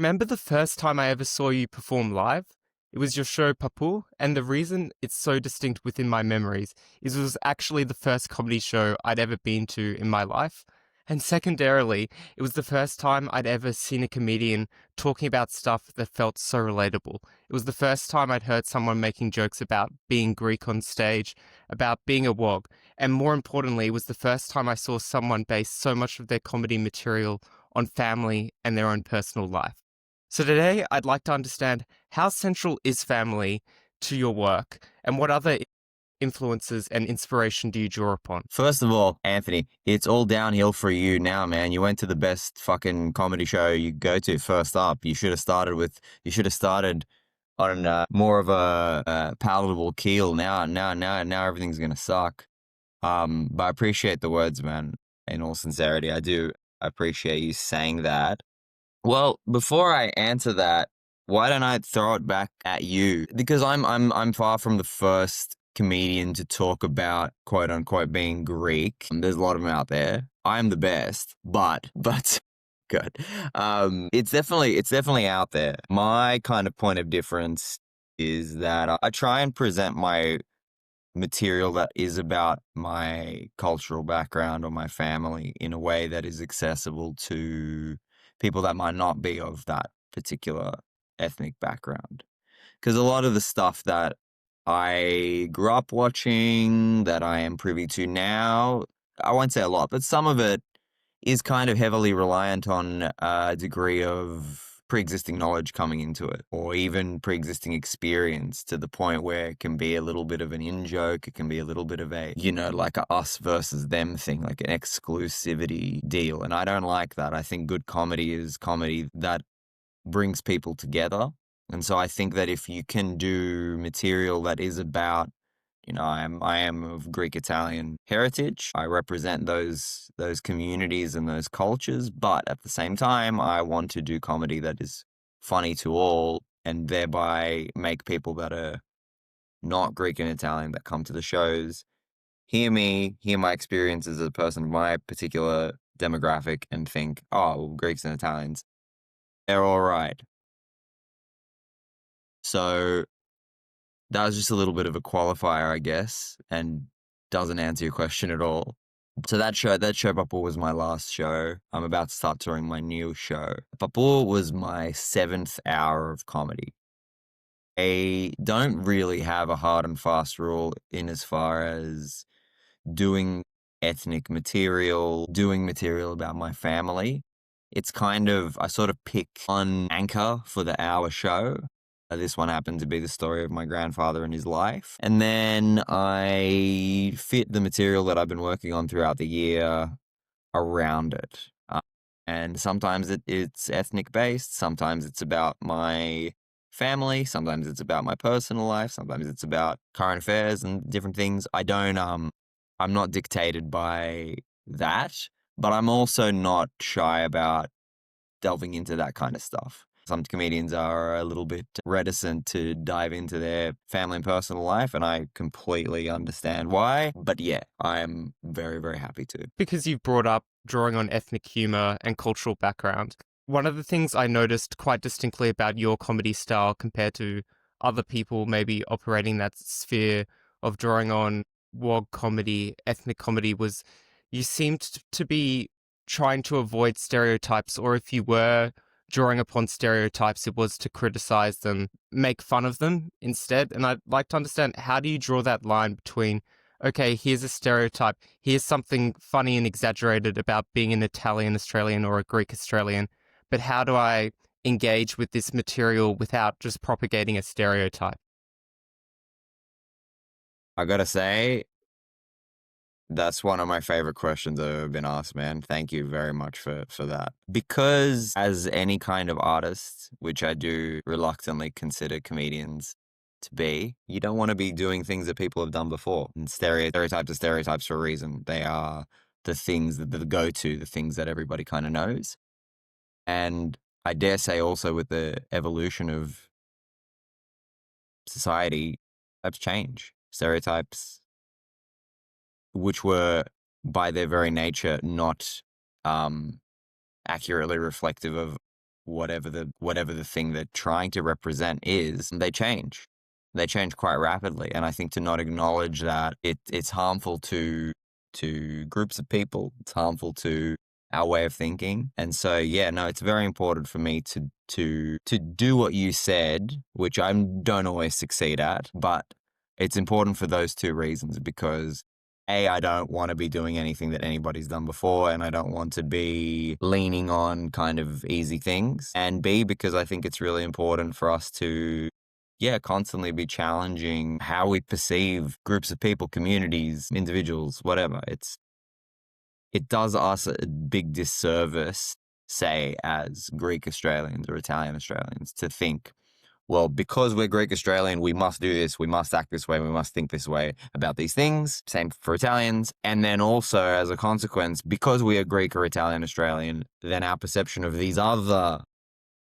Remember the first time I ever saw you perform live? It was your show Papu, and the reason it's so distinct within my memories is it was actually the first comedy show I'd ever been to in my life. And secondarily, it was the first time I'd ever seen a comedian talking about stuff that felt so relatable. It was the first time I'd heard someone making jokes about being Greek on stage, about being a wog, and more importantly, it was the first time I saw someone base so much of their comedy material on family and their own personal life. So today, I'd like to understand how central is family to your work, and what other influences and inspiration do you draw upon? First of all, Anthony, it's all downhill for you now, man. You went to the best fucking comedy show you go to first up. You should have started on more of a palatable keel. Now everything's gonna suck. But I appreciate the words, man. In all sincerity, I do appreciate you saying that. Well, before I answer that, why don't I throw it back at you? Because I'm far from the first comedian to talk about quote unquote being Greek. There's a lot of them out there. I'm the best, but good. It's definitely out there. My kind of point of difference is that I try and present my material that is about my cultural background or my family in a way that is accessible to people that might not be of that particular ethnic background. Because a lot of the stuff that I grew up watching, that I am privy to now, I won't say a lot, but some of it is kind of heavily reliant on a degree of pre-existing knowledge coming into it, or even pre-existing experience, to the point where it can be a little bit of an in-joke. It can be a little bit of a, like a us versus them thing, like an exclusivity deal. And I don't like that. I think good comedy is comedy that brings people together. And so I think that if you can do material that is about, I am of Greek Italian heritage. I represent those communities and those cultures, but at the same time, I want to do comedy that is funny to all, and thereby make people that are not Greek and Italian that come to the shows hear me, hear my experiences as a person of my particular demographic, and think, oh, well, Greeks and Italians, they're all right. So that was just a little bit of a qualifier, I guess, and doesn't answer your question at all. So that show Papu was my last show. I'm about to start touring my new show. Papu was my 7th hour of comedy. I don't really have a hard and fast rule in as far as doing ethnic material, doing material about my family. It's kind of, I sort of pick one anchor for the hour show. This one happened to be the story of my grandfather and his life. And then I fit the material that I've been working on throughout the year around it. And sometimes it's ethnic based, sometimes it's about my family, sometimes it's about my personal life, sometimes it's about current affairs and different things. I'm not dictated by that, but I'm also not shy about delving into that kind of stuff. Some comedians are a little bit reticent to dive into their family and personal life, and I completely understand why. But yeah, I am very, very happy to. Because you've brought up drawing on ethnic humor and cultural background, one of the things I noticed quite distinctly about your comedy style compared to other people maybe operating that sphere of drawing on wog comedy, ethnic comedy, was you seemed to be trying to avoid stereotypes, or if you were drawing upon stereotypes, it was to criticize them, make fun of them instead. And I'd like to understand, how do you draw that line between, okay, here's a stereotype, here's something funny and exaggerated about being an Italian Australian or a Greek Australian, but how do I engage with this material without just propagating a stereotype? I gotta say, that's one of my favorite questions I've ever been asked, man. Thank you very much for that. Because as any kind of artist, which I do reluctantly consider comedians to be, you don't want to be doing things that people have done before. And stereotypes are stereotypes for a reason. They are the things that the go-to, the things that everybody kind of knows. And I dare say also with the evolution of society, types change. Stereotypes, which were by their very nature not accurately reflective of whatever the thing they're trying to represent is, they change. They change quite rapidly. And I think to not acknowledge that it's harmful to groups of people, it's harmful to our way of thinking. And so yeah, no, it's very important for me to do what you said, which I don't always succeed at, but it's important for those two reasons because A, I don't want to be doing anything that anybody's done before, and I don't want to be leaning on kind of easy things. And B, because I think it's really important for us to, yeah, constantly be challenging how we perceive groups of people, communities, individuals, whatever. It does us a big disservice, say, as Greek Australians or Italian Australians, to think, well, because we're Greek Australian, we must do this, we must act this way, we must think this way about these things. Same for Italians. And then also, as a consequence, because we are Greek or Italian Australian, then our perception of these other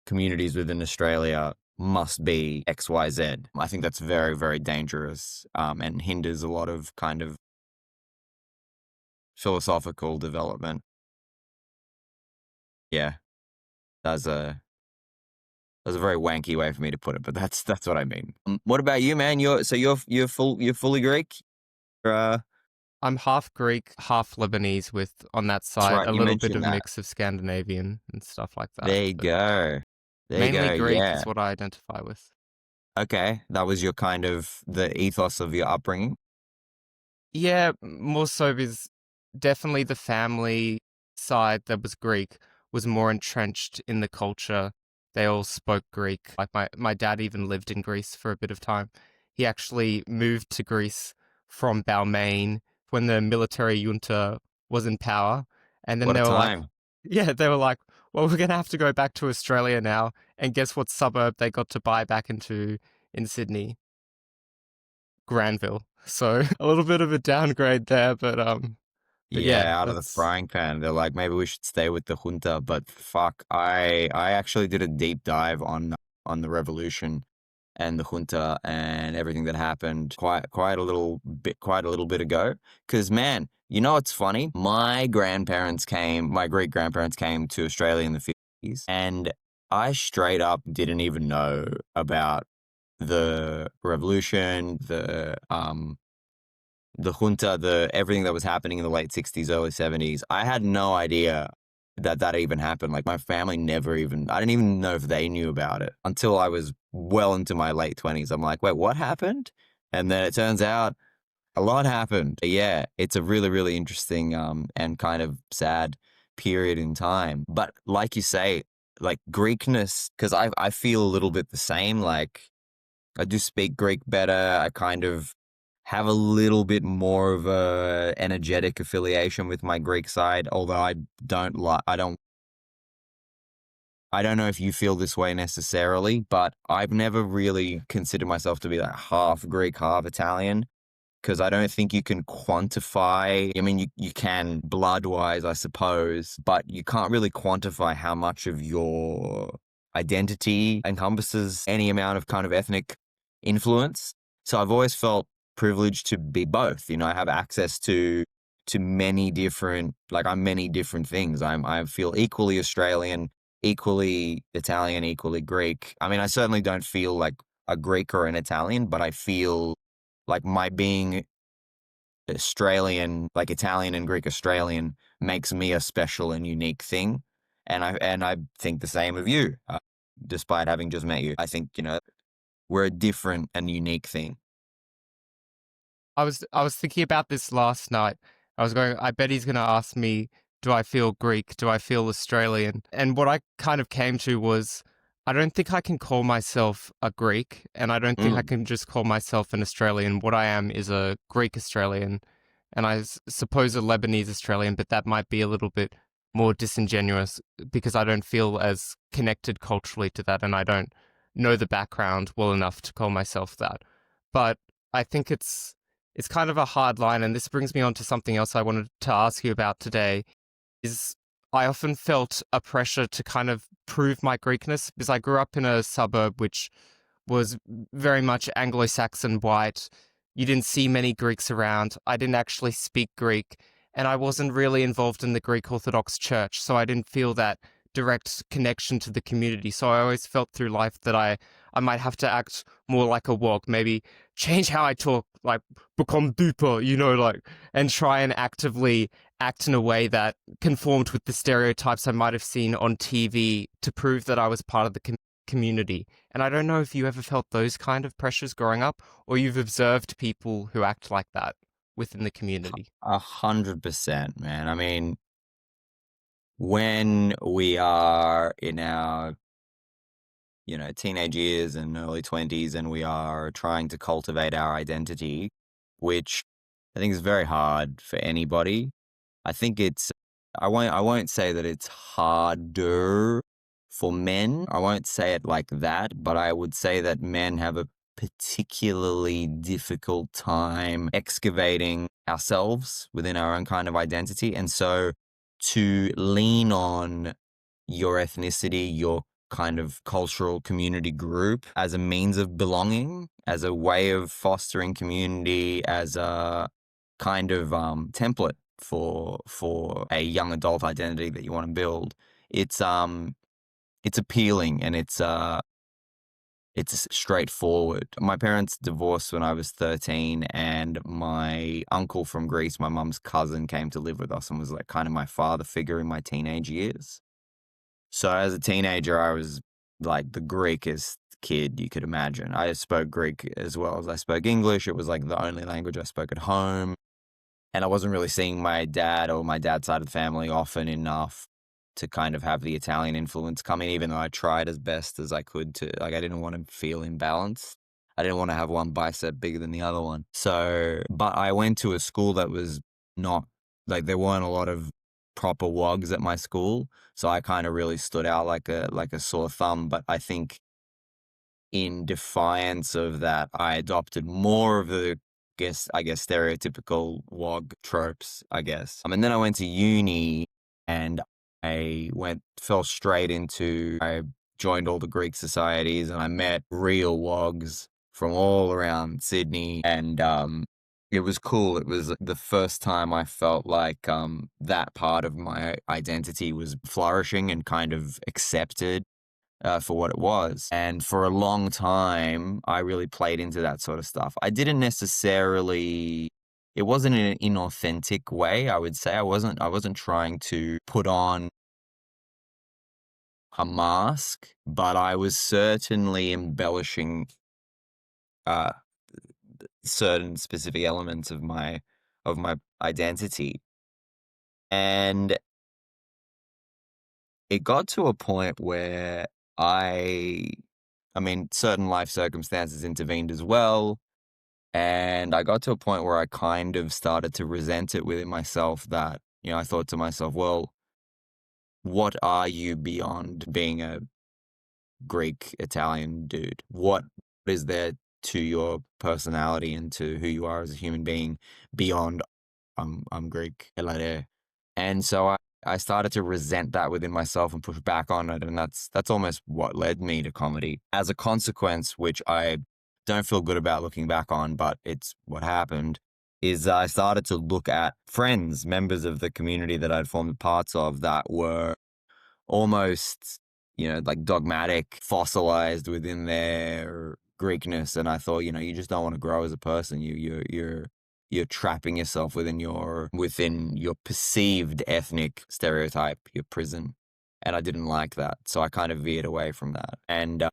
communities within Australia must be XYZ. I think that's very, very dangerous and hinders a lot of kind of philosophical development. Yeah, that's a very wanky way for me to put it, but that's what I mean. What about you, man? You're fully Greek. Uh, I'm half Greek, half Lebanese with, on that that's side, right. a You little bit mentioned of that. mix of Scandinavian and stuff like that. There you But go. There you mainly go. Greek Yeah. is what I identify with. Okay, that was your kind of the ethos of your upbringing. Yeah, more so because definitely the family side that was Greek was more entrenched in the culture. They all spoke Greek. Like my dad even lived in Greece for a bit of time. He actually moved to Greece from Balmain when the military junta was in power. And then What a they were like, time. yeah, they were like, well, we're going to have to go back to Australia now. And guess what suburb they got to buy back into in Sydney? Granville. So a little bit of a downgrade there, but yeah, Yeah, out of the that's frying pan. They're like, maybe we should stay with the junta, but fuck, I actually did a deep dive on the revolution and the junta and everything that happened quite a little bit ago. Because man, you know what's funny? My great grandparents came to Australia in the 50s, and I straight up didn't even know about the revolution, the junta, the everything that was happening in the late 60s, early 70s. I had no idea that even happened. Like my family never even, I didn't even know if they knew about it until I was well into my late 20s. I'm like, wait, what happened? And then it turns out a lot happened. Yeah, it's a really, really interesting and kind of sad period in time. But like you say, like Greekness, because I feel a little bit the same. Like I do speak Greek better. I kind of have a little bit more of a energetic affiliation with my Greek side, although I don't know if you feel this way necessarily, but I've never really considered myself to be like half Greek, half Italian because I don't think you can quantify. I mean, you can blood wise, I suppose, but you can't really quantify how much of your identity encompasses any amount of kind of ethnic influence. So I've always felt privileged to be both. You know, I have access to many different, like I'm many different things. I feel equally Australian, equally Italian, equally Greek. I mean, I certainly don't feel like a Greek or an Italian, but I feel like my being Australian, like Italian and Greek Australian, makes me a special and unique thing. And I think the same of you, despite having just met you. I think we're a different and unique thing. I was thinking about this last night. I was going, I bet he's going to ask me, do I feel Greek? Do I feel Australian? And what I kind of came to was, I don't think I can call myself a Greek, and I don't think I Mm, can just call myself an Australian. What I am is a Greek Australian, and suppose a Lebanese Australian, but that might be a little bit more disingenuous because I don't feel as connected culturally to that, and I don't know the background well enough to call myself that. But I think it's kind of a hard line, and this brings me on to something else I wanted to ask you about today, is I often felt a pressure to kind of prove my Greekness because I grew up in a suburb which was very much Anglo-Saxon white. You didn't see many Greeks around. I didn't actually speak Greek, and I wasn't really involved in the Greek Orthodox Church, so I didn't feel that direct connection to the community. So I always felt through life that I might have to act more like a wog, maybe change how I talk, like become duper, like, and try and actively act in a way that conformed with the stereotypes I might have seen on TV to prove that I was part of the community. And I don't know if you ever felt those kind of pressures growing up, or you've observed people who act like that within the community. 100%, man. I mean, when we are in our, teenage years and early 20s and we are trying to cultivate our identity, which I think is very hard for anybody. I think I won't say that it's harder for men. I won't say it like that, but I would say that men have a particularly difficult time excavating ourselves within our own kind of identity. And so to lean on your ethnicity, your kind of cultural community group as a means of belonging, as a way of fostering community, as a kind of template for a young adult identity that you want to build. It's appealing and it's straightforward. My parents divorced when I was 13, and my uncle from Greece, my mum's cousin, came to live with us and was like kind of my father figure in my teenage years. So as a teenager, I was like the Greekest kid you could imagine. I spoke Greek as well as I spoke English. It was like the only language I spoke at home. And I wasn't really seeing my dad or my dad's side of the family often enough to kind of have the Italian influence come in, even though I tried as best as I could to, like, I didn't want to feel imbalanced. I didn't want to have one bicep bigger than the other one. So, but I went to a school that was not, like, there weren't a lot of proper wogs at my school. So I kind of really stood out like a sore thumb. But I think in defiance of that, I adopted more of the I guess stereotypical wog tropes, I guess. And then I went to uni and fell straight into, I joined all the Greek societies and I met real wogs from all around Sydney. And it was cool. It was the first time I felt like that part of my identity was flourishing and kind of accepted for what it was. And for a long time, I really played into that sort of stuff. I didn't necessarily, it wasn't in an inauthentic way, I would say. I wasn't trying to put on a mask, but I was certainly embellishing uh, certain specific elements of my identity. And it got to a point where I I mean, certain life circumstances intervened as well. And I got to a point where I kind of started to resent it within myself that, I thought to myself, well, what are you beyond being a Greek Italian dude? What is there to your personality and to who you are as a human being beyond I'm Greek, elare? And so I started to resent that within myself and push back on it. And that's almost what led me to comedy. As a consequence, which I don't feel good about looking back on, but it's what happened, is I started to look at friends, members of the community that I'd formed parts of that were almost, like dogmatic, fossilized within their Greekness. And I thought, you just don't want to grow as a person. You're trapping yourself within your perceived ethnic stereotype, your prison. And I didn't like that. So I kind of veered away from that. And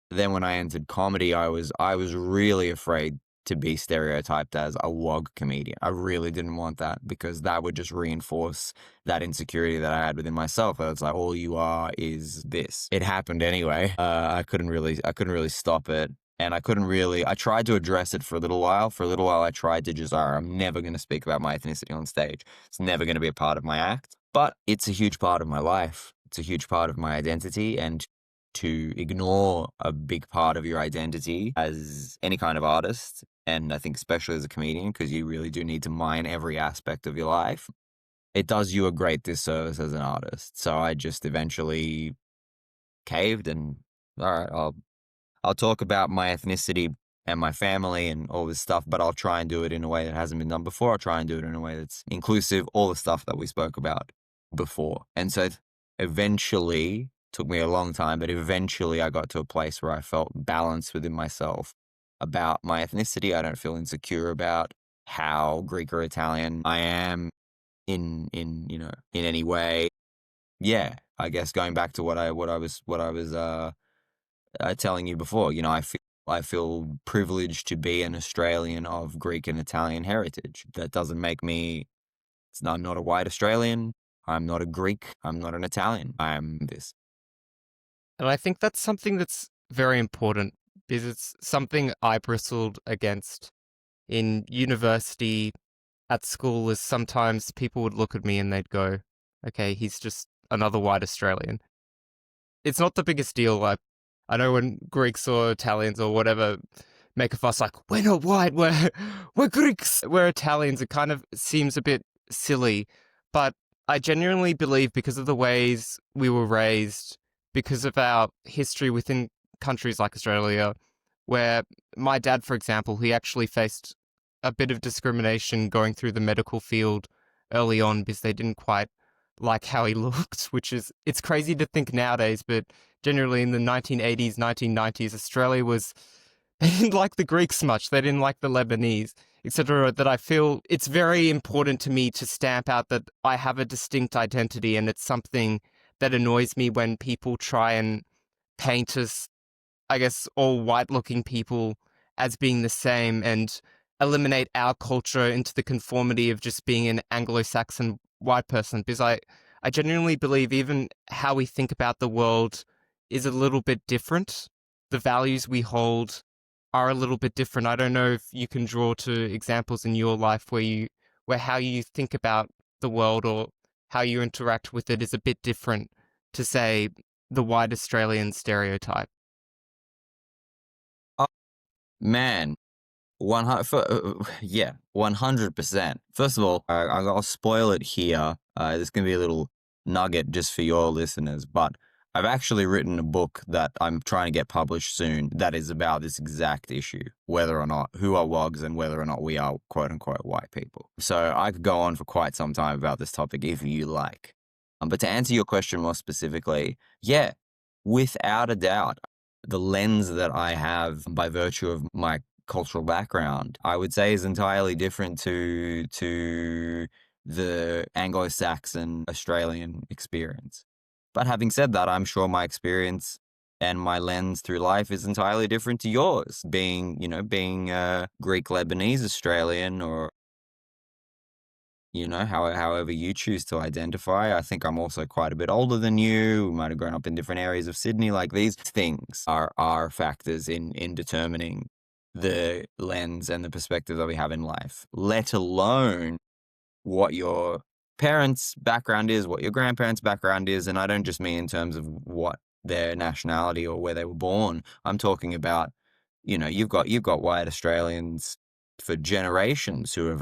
then when I entered comedy, I was really afraid to be stereotyped as a wog comedian. I really didn't want that because that would just reinforce that insecurity that I had within myself. It's like, all you are is this. It happened anyway. I couldn't really stop it. And I tried to address it for a little while. For a little while, I tried to just, all right, I'm never going to speak about my ethnicity on stage. It's never going to be a part of my act. But it's a huge part of my life. It's a huge part of my identity. And to ignore a big part of your identity as any kind of artist, and I think especially as a comedian, because you really do need to mine every aspect of your life, it does you a great disservice as an artist. So I just eventually caved and, all right, I'll talk about my ethnicity and my family and all this stuff, but I'll try and do it in a way that hasn't been done before. I'll try and do it in a way that's inclusive, all the stuff that we spoke about before. And so eventually, took me a long time, but eventually I got to a place where I felt balanced within myself about my ethnicity. I don't feel insecure about how Greek or Italian I am in any way. Yeah, I guess going back to what I was telling you before, I feel privileged to be an Australian of Greek and Italian heritage. That doesn't make me. I'm not a white Australian. I'm not a Greek. I'm not an Italian. I am this. And I think that's something that's very important because it's something I bristled against in university at school is sometimes people would look at me and they'd go, okay, he's just another white Australian. It's not the biggest deal. I know when Greeks or Italians or whatever make a fuss like, we're not white, we're Greeks, we're Italians, it kind of seems a bit silly. But I genuinely believe because of the ways we were raised, because of our history within countries like Australia, where my dad, for example, he actually faced a bit of discrimination going through the medical field early on because they didn't quite like how he looked, which is, it's crazy to think nowadays, but generally in the 1980s, 1990s, Australia was, they didn't like the Greeks much, they didn't like the Lebanese, etc. That I feel it's very important to me to stamp out that I have a distinct identity, and it's something that annoys me when people try and paint us, I guess, all white looking people as being the same and eliminate our culture into the conformity of just being an Anglo Saxon white person. Because I genuinely believe even how we think about the world is a little bit different. The values we hold are a little bit different. I don't know if you can draw to examples in your life where how you think about the world or how you interact with it is a bit different to say the white Australian stereotype. Oh, man, yeah, 100%. First of all, I'll spoil it here. This can be a little nugget just for your listeners, but I've actually written a book that I'm trying to get published soon that is about this exact issue, whether or not who are wogs and whether or not we are quote unquote white people. So I could go on for quite some time about this topic if you like. But to answer your question more specifically, yeah, without a doubt, the lens that I have by virtue of my cultural background, I would say is entirely different to the Anglo-Saxon Australian experience. But having said that, I'm sure my experience and my lens through life is entirely different to yours, being Greek Lebanese Australian or however you choose to identify. I think I'm also quite a bit older than you. We might have grown up in different areas of Sydney. Like these things are factors in determining the lens and the perspective that we have in life, let alone what your parents' background is, what your grandparents' background is. And I don't just mean in terms of what their nationality or where they were born. I'm talking about, you've got white Australians for generations who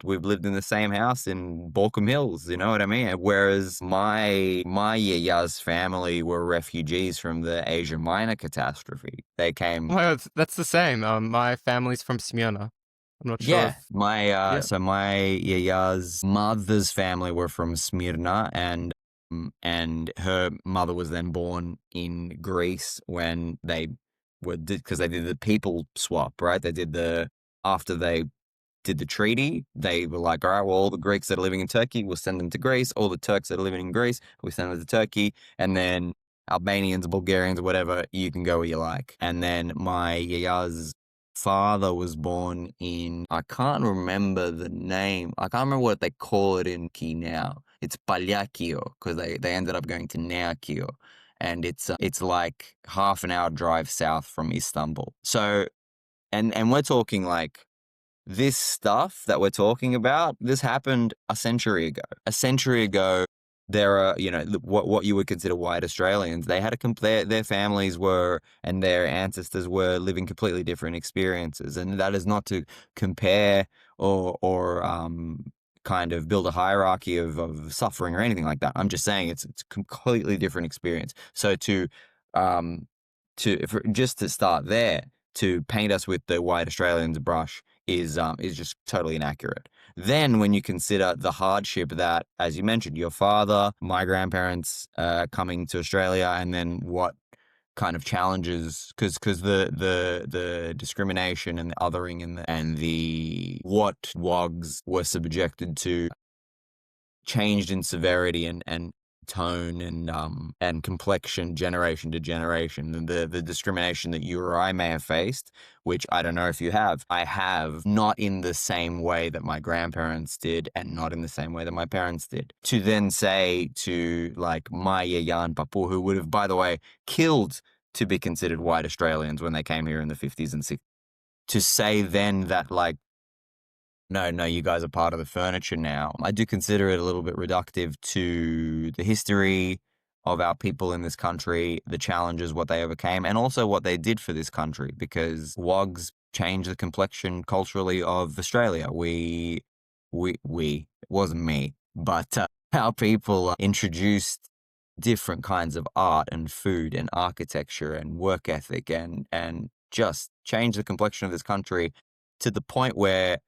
we've lived in the same house in Balcombe Hills, you know what I mean? Whereas my yaya's family were refugees from the Asia Minor catastrophe. They came. Well, that's the same. My family's from Smyrna. I'm not sure Yeah, if, my yeah. so my yaya's mother's family were from Smyrna, and her mother was then born in Greece when they because they did the people swap, right? After they did the treaty, they were like, all right, well, all the Greeks that are living in Turkey, we'll send them to Greece. All the Turks that are living in Greece, we send them to Turkey. And then Albanians, Bulgarians, whatever, you can go where you like. And then my yaya's father was born in, I can't remember the name. I can't remember what they call it in Key now. It's Palyakio, because they ended up going to Neakio. And it's like half an hour drive south from Istanbul. So, and we're talking like, this stuff that we're talking about, this happened a century ago. A century ago, there are, what you would consider white Australians. They had their families were, and their ancestors were living completely different experiences. And that is not to compare or kind of build a hierarchy of suffering or anything like that. I'm just saying it's a completely different experience. So um, just to start there, to paint us with the white Australians brush is just totally inaccurate. Then when you consider the hardship that, as you mentioned, your father, my grandparents coming to Australia, and then what kind of challenges, because the discrimination and the othering and the what WOGs were subjected to changed in severity and tone and complexion generation to generation. And the discrimination that you or I may have faced, which I don't know if you have, I have, not in the same way that my grandparents did and not in the same way that my parents did. To then say to like my yaya and papu, who would have, by the way, killed to be considered white Australians when they came here in the 50s and 60s, to say then that like, no, you guys are part of the furniture now. I do consider it a little bit reductive to the history of our people in this country, the challenges, what they overcame, and also what they did for this country, because WOGs changed the complexion culturally of Australia. It wasn't me, but our people introduced different kinds of art and food and architecture and work ethic and just changed the complexion of this country to the point where,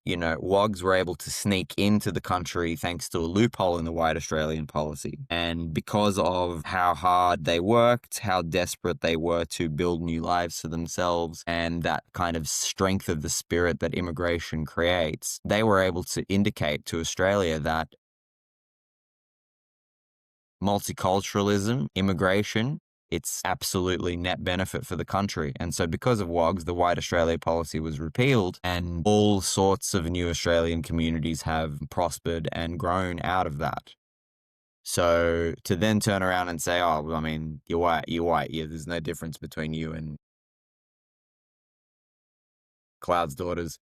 you know, WOGs were able to sneak into the country thanks to a loophole in the white Australian policy. And because of how hard they worked, how desperate they were to build new lives for themselves, and that kind of strength of the spirit that immigration creates, they were able to indicate to Australia that multiculturalism, immigration, it's absolutely net benefit for the country. And so because of WOGs, the White Australia policy was repealed and all sorts of new Australian communities have prospered and grown out of that. So to then turn around and say, oh, I mean, you're white. Yeah, there's no difference between you and Cloud's daughters.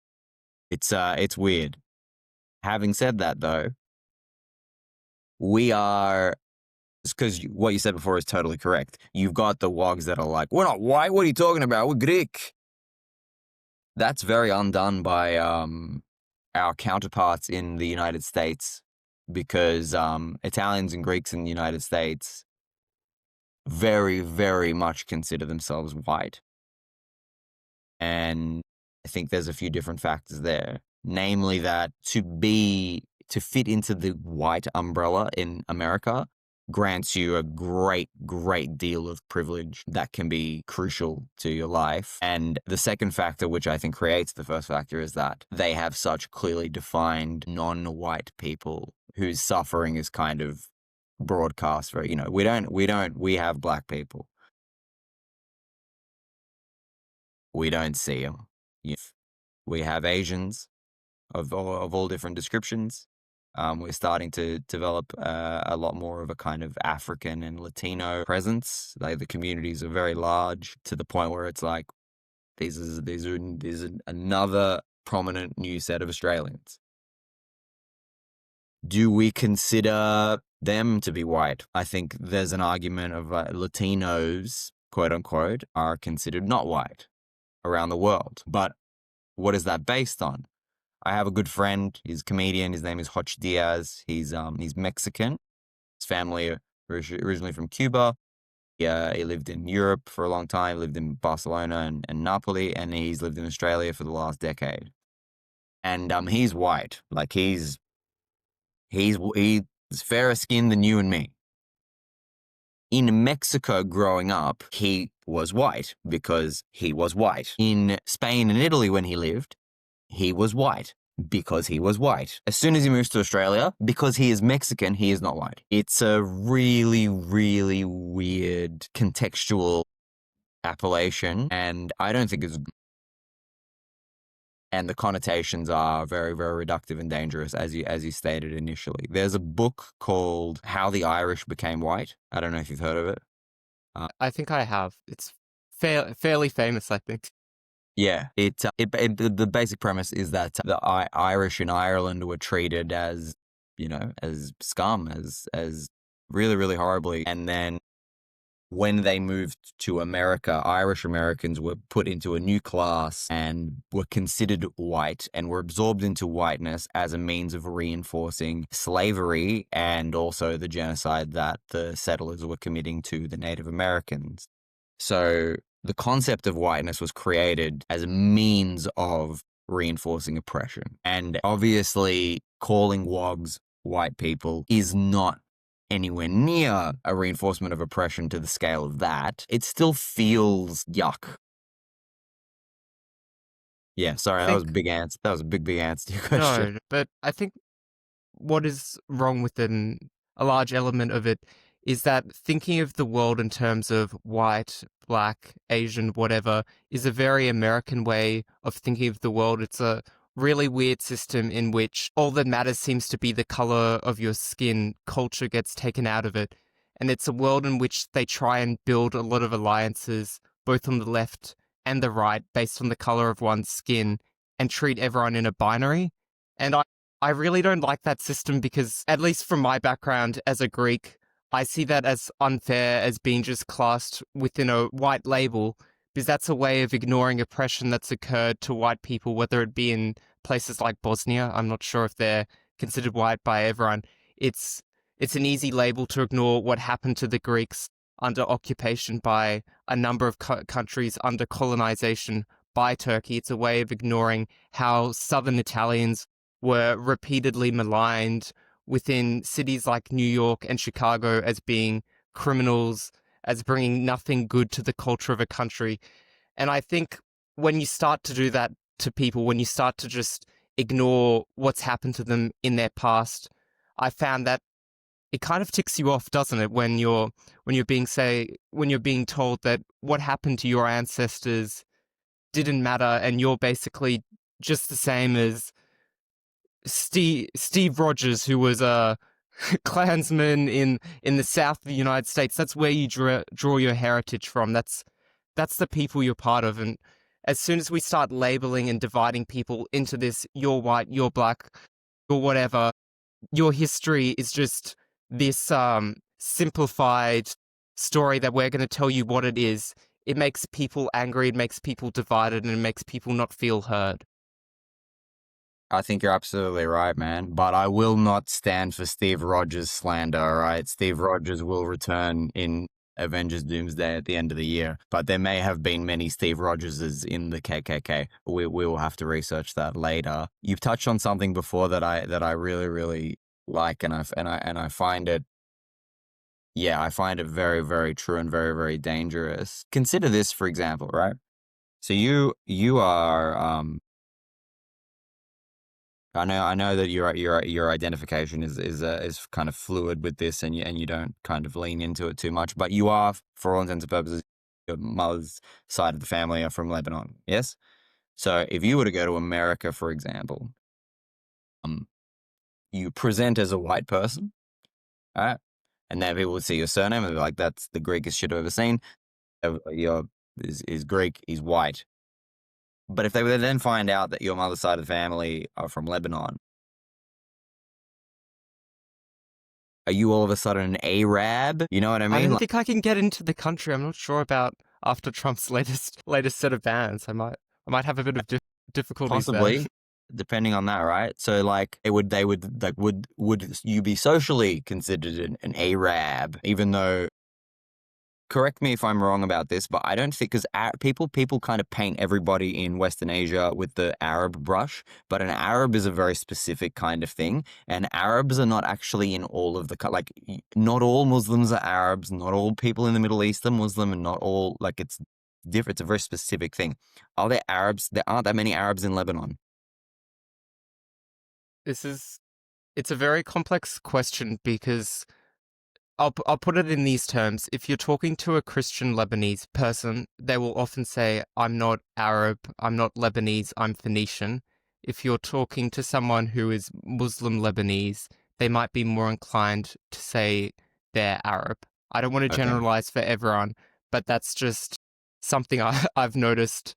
It's weird. Having said that though, we are, because what you said before is totally correct. You've got the WOGs that are like, we're not white, what are you talking about? We're Greek. That's very undone by our counterparts in the United States, because Italians and Greeks in the United States very, very much consider themselves white. And I think there's a few different factors there. Namely that to fit into the white umbrella in America grants you a great, great deal of privilege that can be crucial to your life. And the second factor, which I think creates the first factor, is that they have such clearly defined non-white people whose suffering is kind of broadcast. Very, you know, we have black people. We don't see them. We have Asians of all different descriptions. We're starting to develop a lot more of a kind of African and Latino presence. Like the communities are very large to the point where it's like these are another prominent new set of Australians. Do we consider them to be white? I think there's an argument of Latinos, quote unquote, are considered not white around the world. But what is that based on? I have a good friend. He's a comedian. His name is Hoch Diaz. He's Mexican. His family are originally from Cuba. He lived in Europe for a long time. Lived in Barcelona and Napoli, and he's lived in Australia for the last decade. And he's white. Like he's fairer skinned than you and me. In Mexico growing up, he was white because he was white. In Spain and Italy when he lived, he was white because he was white. As soon as he moves to Australia, because he is Mexican, he is not white. It's a really, really weird contextual appellation, and I don't think it's... And the connotations are very, very reductive and dangerous, as you stated initially. There's a book called How the Irish Became White. I don't know if you've heard of it. I think I have. It's fairly famous, I think. Yeah, the basic premise is that the Irish in Ireland were treated as, you know, as scum, as really, really horribly. And then when they moved to America, Irish Americans were put into a new class and were considered white and were absorbed into whiteness as a means of reinforcing slavery and also the genocide that the settlers were committing to the Native Americans. So the concept of whiteness was created as a means of reinforcing oppression. And obviously, calling wogs white people is not anywhere near a reinforcement of oppression to the scale of that. It still feels yuck. Yeah, I sorry, that was a think big answer. That was a big answer to your question. no, but I think what is wrong with a large element of it is that thinking of the world in terms of white, black, Asian, whatever, is a very American way of thinking of the world. It's a really weird system in which all that matters seems to be the color of your skin. Culture gets taken out of it. And it's a world in which they try and build a lot of alliances, both on the left and the right, based on the color of one's skin, and treat everyone in a binary. And I really don't like that system because, at least from my background as a Greek, I see that as unfair as being just classed within a white label, because that's a way of ignoring oppression that's occurred to white people, whether it be in places like Bosnia. I'm not sure if they're considered white by everyone. It's it's an easy label to ignore what happened to the Greeks under occupation by a number of countries under colonization by Turkey. It's a way of ignoring how southern Italians were repeatedly maligned within cities like New York and Chicago as being criminals, as bringing nothing good to the culture of a country. And I think when you start to do that to people, when you start to just ignore what's happened to them in their past, I found that it kind of ticks you off, doesn't it, when you're being told that what happened to your ancestors didn't matter and you're basically just the same as Steve Rogers, who was a Klansman in the South of the United States. That's where you draw your heritage from. That's the people you're part of. And as soon as we start labeling and dividing people into this, you're white, you're black, you're whatever, your history is just this simplified story that we're going to tell you what it is. It makes people angry, it makes people divided, and it makes people not feel heard. I think you're absolutely right, man. But I will not stand for Steve Rogers slander, all right? Steve Rogers will return in Avengers Doomsday at the end of the year. But there may have been many Steve Rogerses in the KKK. We will have to research that later. You've touched on something before that I really, really like, and I find it, yeah, I find it very, very true and very, very dangerous. Consider this, for example, right? So you are I know that your identification is kind of fluid with this, and you don't kind of lean into it too much, but you are, for all intents and purposes, your mother's side of the family are from Lebanon, yes? So if you were to go to America, for example, um, you present as a white person, all right? And then people would see your surname and be like, "That's the Greekest shit I've ever seen. You're is Greek, he's white." But if they would then find out that your mother's side of the family are from Lebanon, are you all of a sudden an Arab? You know what I I mean? don't Like, think I can get into the country. I'm not sure about after Trump's latest set of bans. I might have a bit of difficulties there. possibly, depending on that, right? So, like, they would, like, would you be socially considered an Arab, even though, correct me if I'm wrong about this, but I don't think, because people kind of paint everybody in Western Asia with the Arab brush, but an Arab is a very specific kind of thing, and Arabs are not actually in all of the like, not all Muslims are Arabs, not all people in the Middle East are Muslim, and not all, like, it's different. It's a very specific thing. Are there Arabs? There aren't that many Arabs in Lebanon. This is it's a very complex question because I'll put it in these terms. If you're talking to a Christian Lebanese person, they will often say, "I'm not Arab, I'm not Lebanese, I'm Phoenician." If you're talking to someone who is Muslim Lebanese, they might be more inclined to say they're Arab. I don't want to Okay. generalize for everyone, but that's just something I've noticed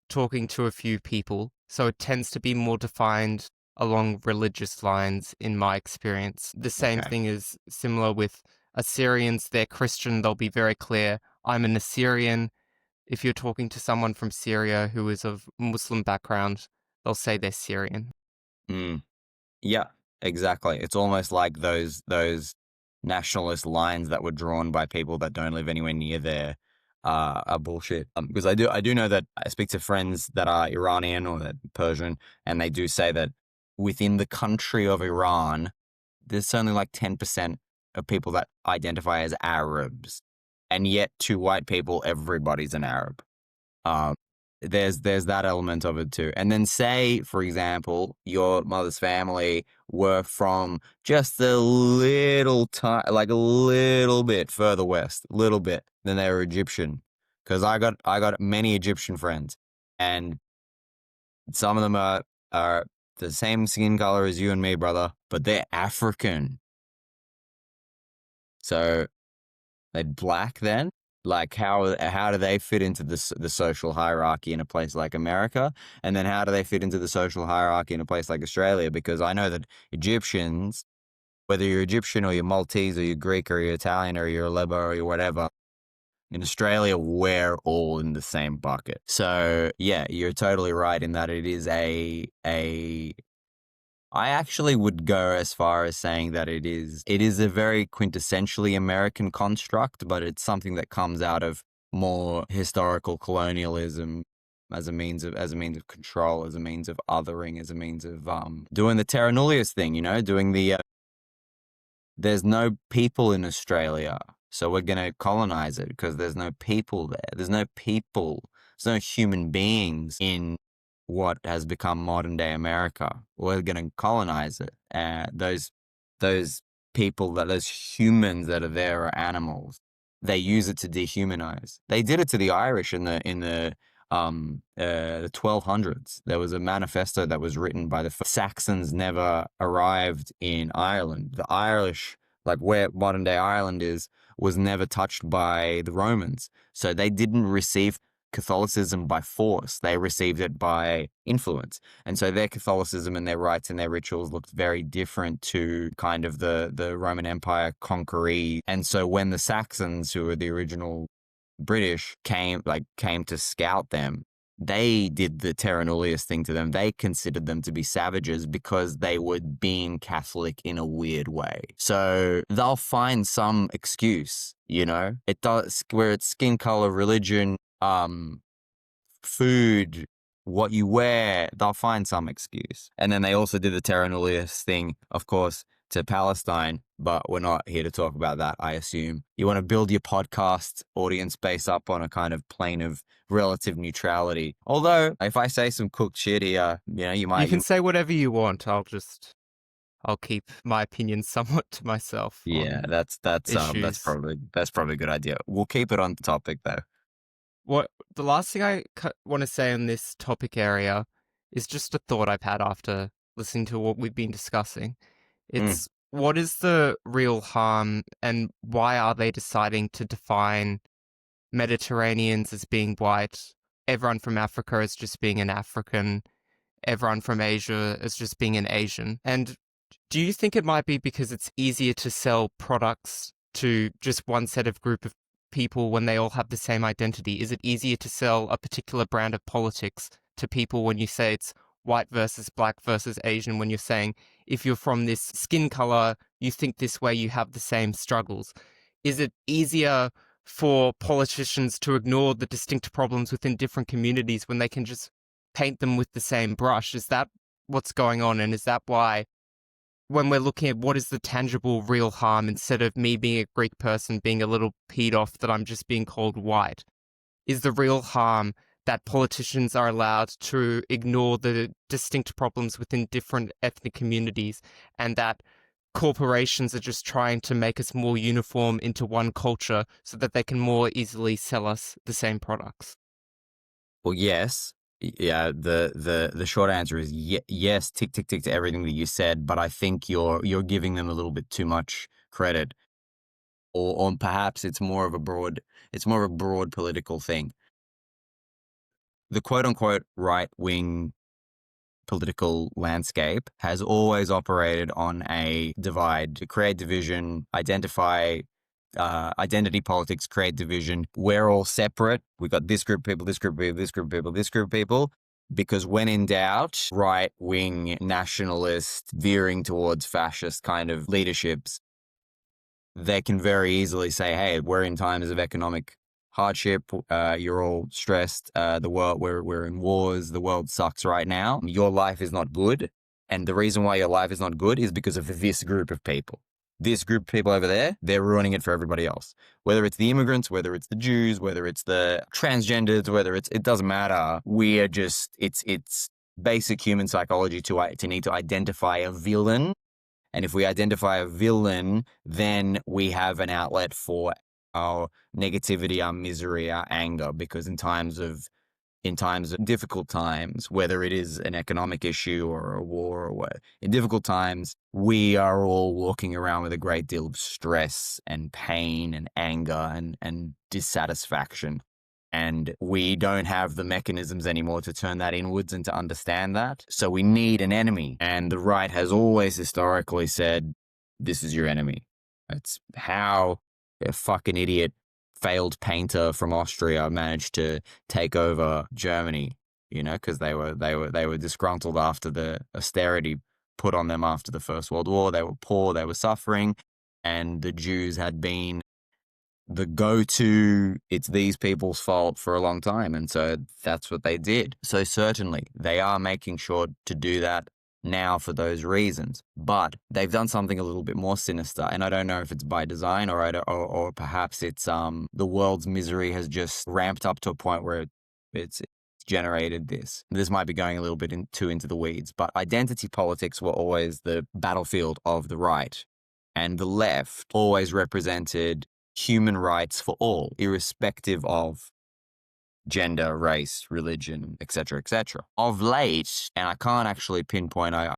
talking to a few people. So it tends to be more defined along religious lines in my experience. The same Okay. thing is similar with Assyrians. They're Christian, they'll be very clear. I'm an Assyrian. If you're talking to someone from Syria who is of Muslim background, they'll say they're Syrian. Mm. Yeah, exactly. It's almost like those nationalist lines that were drawn by people that don't live anywhere near there. are bullshit. Because I do know that I speak to friends that are Iranian or that Persian, and they do say that within the country of Iran, there's only like 10% of people that identify as Arabs, and yet to white people, everybody's an Arab. Um, there's that element of it too. And then say, for example, your mother's family were from just a little time, like a little bit further west, a little bit, than they were Egyptian. Because I got many Egyptian friends, and some of them are the same skin color as you and me, brother, but they're African. So they're black then? Like how do they fit into the social hierarchy in a place like America? And then how do they fit into the social hierarchy in a place like Australia? Because I know that Egyptians, whether you're Egyptian or you're Maltese or you're Greek or you're Italian or you're Lebo or you're whatever, in Australia, we're all in the same bucket. So yeah, you're totally right in that it is a I actually would go as far as saying that it is a very quintessentially American construct, but it's something that comes out of more historical colonialism as a means of control, as a means of othering, as a means of doing the terra nullius thing, doing the there's no people in Australia, so we're going to colonize it because there's no people there. There's no people. There's no human beings in what has become modern day America. We're going to colonize it. Those people those humans that are there are animals. They use it to dehumanize. They did it to the Irish in the 1200s. There was a manifesto that was written by the Saxons never arrived in Ireland. The Irish, like where modern day Ireland is, was never touched by the Romans. So they didn't receive Catholicism by force. They received it by influence. And so their Catholicism and their rites and their rituals looked very different to kind of the Roman Empire conqueree. And so when the Saxons, who were the original British, came to scout them, they did the terra nullius thing to them. They considered them to be savages because they were being Catholic in a weird way. So they'll find some excuse, It does, where it's skin color, religion, food, what you wear, they'll find some excuse. And then they also did the terra nullius thing, of course, to Palestine, but we're not here to talk about that, I assume. You want to build your podcast audience base up on a kind of plane of relative neutrality. Although, if I say some cooked shit here, you might... You can say whatever you want. I'll keep my opinion somewhat to myself. Yeah, on that's issues. probably a good idea. We'll keep it on topic though. What the last thing I want to say on this topic area is just a thought I've had after listening to what we've been discussing. It's what is the real harm and why are they deciding to define Mediterraneans as being white, everyone from Africa as just being an African, everyone from Asia as just being an Asian? And do you think it might be because it's easier to sell products to just one set of group of people when they all have the same identity? Is it easier to sell a particular brand of politics to people when you say it's white versus black versus Asian, when you're saying if you're from this skin color, you think this way, you have the same struggles? Is it easier for politicians to ignore the distinct problems within different communities when they can just paint them with the same brush? Is that what's going on? And is that why when we're looking at what is the tangible real harm, instead of me being a Greek person being a little peed off that I'm just being called white, is the real harm that politicians are allowed to ignore the distinct problems within different ethnic communities, and that corporations are just trying to make us more uniform into one culture so that they can more easily sell us the same products? Well, yes. Yeah, the short answer is yes, tick tick tick to everything that you said, but I think you're giving them a little bit too much credit, or perhaps it's more of a broad political thing. The quote unquote right wing political landscape has always operated on a divide, to create division, identity politics, create division. We're all separate. We've got this group of people, this group of people, this group of people, this group of people. Because when in doubt, right-wing nationalist veering towards fascist kind of leaderships, they can very easily say, hey, we're in times of economic hardship, you're all stressed, the world, we're in wars, the world sucks right now, your life is not good. And the reason why your life is not good is because of this group of people. This group of people over there, they're ruining it for everybody else. Whether it's the immigrants, whether it's the Jews, whether it's the transgenders, it doesn't matter. We are just, it's basic human psychology to need to identify a villain. And if we identify a villain, then we have an outlet for our negativity, our misery, our anger, because in times of difficult times, whether it is an economic issue or a war or what, in difficult times, we are all walking around with a great deal of stress and pain and anger and dissatisfaction. And we don't have the mechanisms anymore to turn that inwards and to understand that. So we need an enemy. And the right has always historically said, this is your enemy. It's how a fucking idiot failed painter from Austria managed to take over Germany, because they were disgruntled after the austerity put on them after the First World War. They were poor, they were suffering, and the Jews had been the go-to, it's these people's fault for a long time. And so that's what they did. So certainly they are making sure to do that now for those reasons, but they've done something a little bit more sinister. And I don't know if it's by design or perhaps it's, the world's misery has just ramped up to a point where it's generated this. This might be going a little bit too into the weeds, but identity politics were always the battlefield of the right, and the left always represented human rights for all, irrespective of gender, race, religion, etc., etc. Of late, and I can't actually pinpoint, I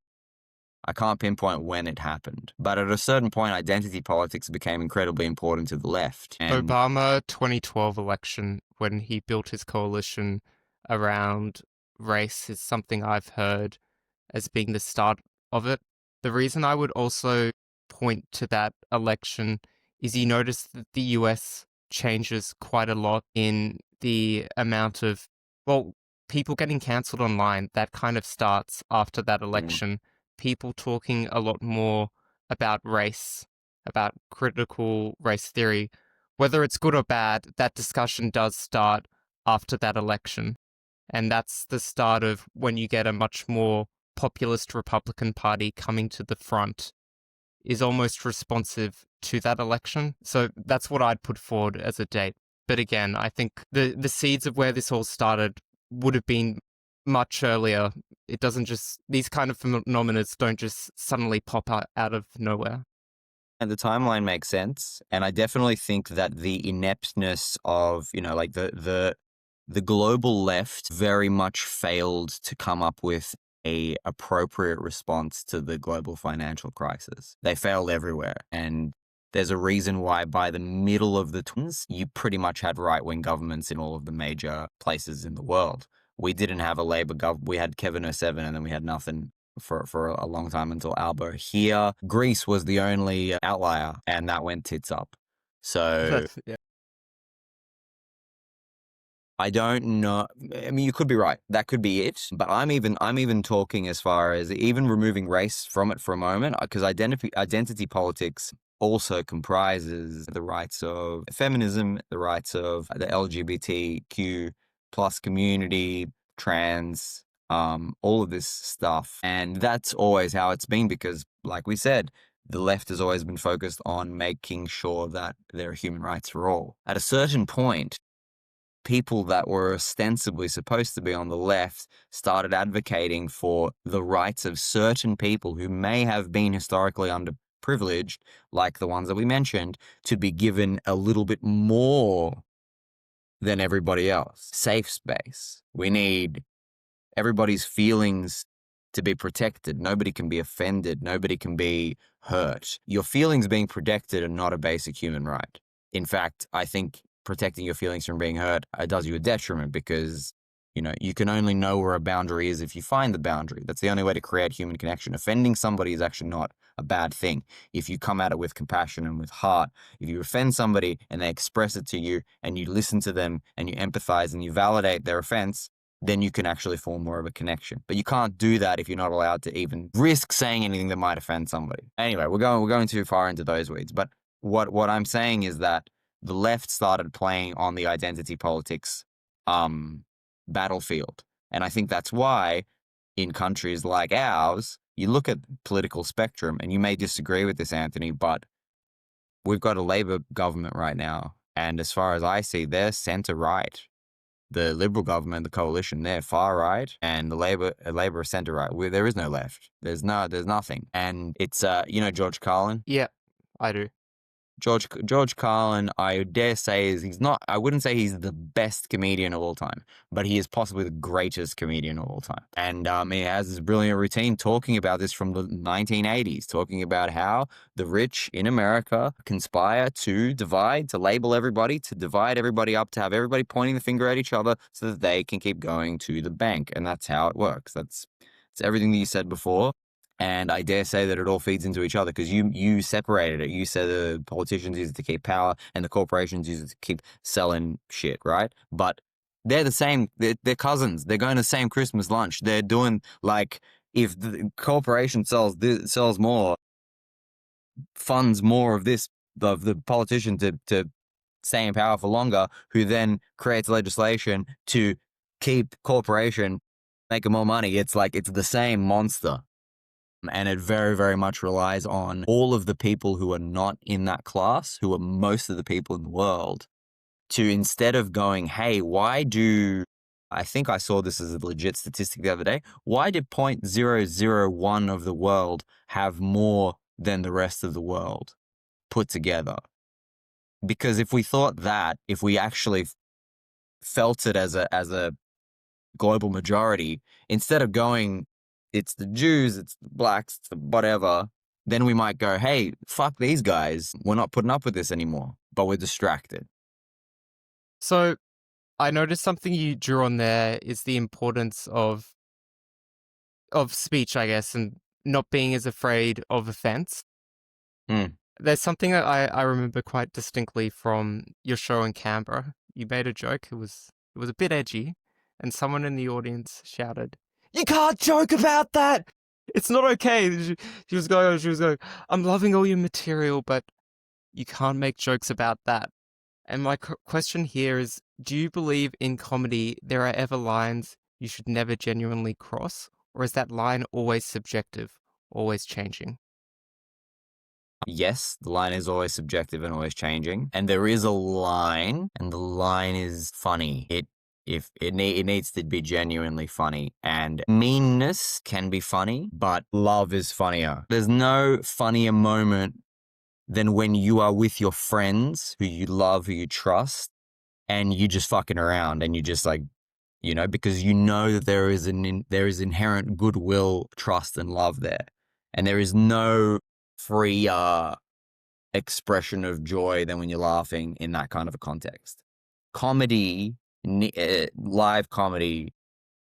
can't pinpoint when it happened, but at a certain point, identity politics became incredibly important to the left. And Obama 2012 election, when he built his coalition around race, is something I've heard as being the start of it. The reason I would also point to that election is you notice that the US changes quite a lot in the amount of, people getting cancelled online. That kind of starts after that election. People talking a lot more about race, about critical race theory. Whether it's good or bad, that discussion does start after that election. And that's the start of when you get a much more populist Republican Party coming to the front, is almost responsive to that election. So that's what I'd put forward as a date. But again, I think the seeds of where this all started would have been much earlier. It doesn't just, these kind of phenomena don't just suddenly pop out of nowhere. And the timeline makes sense. And I definitely think that the ineptness of, like the global left very much failed to come up with a appropriate response to the global financial crisis. They failed everywhere. And there's a reason why by the middle of the 20s, you pretty much had right-wing governments in all of the major places in the world. We didn't have a Labour government. We had Kevin 07 and then we had nothing for a long time until Albo. Here, Greece was the only outlier and that went tits up. So Yeah. I don't know. I mean, you could be right. That could be it. But I'm even talking as far as even removing race from it for a moment, because identity politics also comprises the rights of feminism, the rights of the LGBTQ plus community, trans, all of this stuff. And that's always how it's been because, like we said, the left has always been focused on making sure that there are human rights for all. At a certain point, people that were ostensibly supposed to be on the left started advocating for the rights of certain people who may have been historically underprivileged, like the ones that we mentioned, to be given a little bit more than everybody else. Safe space. We need everybody's feelings to be protected. Nobody can be offended. Nobody can be hurt. Your feelings being protected are not a basic human right. In fact, I think protecting your feelings from being hurt does you a detriment because, you can only know where a boundary is if you find the boundary. That's the only way to create human connection. Offending somebody is actually not a bad thing. If you come at it with compassion and with heart, if you offend somebody and they express it to you and you listen to them and you empathize and you validate their offense, then you can actually form more of a connection. But you can't do that if you're not allowed to even risk saying anything that might offend somebody. Anyway, we're going too far into those weeds. But what I'm saying is that the left started playing on the identity politics battlefield. And I think that's why in countries like ours, you look at the political spectrum, and you may disagree with this, Anthony, but we've got a Labor government right now. And as far as I see, they're center right. The Liberal government, the coalition, they're far right, and the Labor center right. There is no left. There's nothing. And it's George Carlin. Yeah, I do. George Carlin, I dare say, he's not. I wouldn't say he's the best comedian of all time, but he is possibly the greatest comedian of all time. And he has this brilliant routine talking about this from the 1980s, talking about how the rich in America conspire to divide, to label everybody, to divide everybody up, to have everybody pointing the finger at each other, so that they can keep going to the bank, and that's how it works. It's everything that you said before. And I dare say that it all feeds into each other, because you separated it. You said the politicians use it to keep power and the corporations use it to keep selling shit, right? But they're the same. They're cousins. They're going to the same Christmas lunch. They're doing, like, if the corporation sells more, funds more of the politician to stay in power for longer, who then creates legislation to keep corporation making more money. It's like, it's the same monster. And it very, very much relies on all of the people who are not in that class, who are most of the people in the world, to, instead of going, hey, I think I saw this as a legit statistic the other day, why did 0.001 of the world have more than the rest of the world put together? Because if we thought that, if we actually felt it as a global majority, instead of going, it's the Jews, it's the blacks, it's the whatever, then we might go, hey, fuck these guys. We're not putting up with this anymore, but we're distracted. So I noticed something you drew on there is the importance of speech, I guess, and not being as afraid of offense. Mm. There's something that I remember quite distinctly from your show in Canberra. You made a joke. It was a bit edgy, and someone in the audience shouted, "You can't joke about that! It's not okay." She was going, "I'm loving all your material, but you can't make jokes about that." And my question here is, do you believe in comedy there are ever lines you should never genuinely cross? Or is that line always subjective, always changing? Yes, the line is always subjective and always changing. And there is a line, and the line is funny. It needs to be genuinely funny. And meanness can be funny, but love is funnier. There's no funnier moment than when you are with your friends who you love, who you trust, and you just fucking around, and you just, like, because you know that there is inherent goodwill, trust, and love there. And there is no freer expression of joy than when you're laughing in that kind of a context. Comedy, live comedy,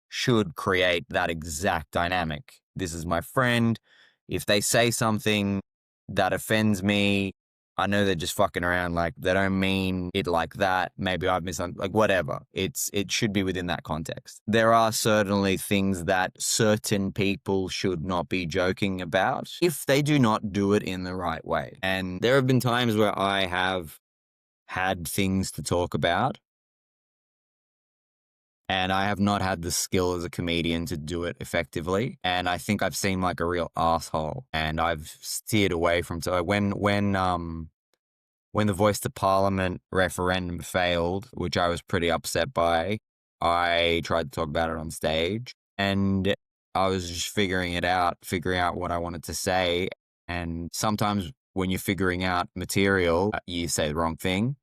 should create that exact dynamic. This is my friend. If they say something that offends me, I know they're just fucking around. Like, they don't mean it like that. Maybe I've misunderstood, like, whatever. It should be within that context. There are certainly things that certain people should not be joking about if they do not do it in the right way. And there have been times where I have had things to talk about, and I have not had the skill as a comedian to do it effectively. And I think I've seemed like a real asshole, and I've steered away from. So when the Voice to Parliament referendum failed, which I was pretty upset by, I tried to talk about it on stage, and I was just figuring out what I wanted to say. And sometimes when you're figuring out material, you say the wrong thing.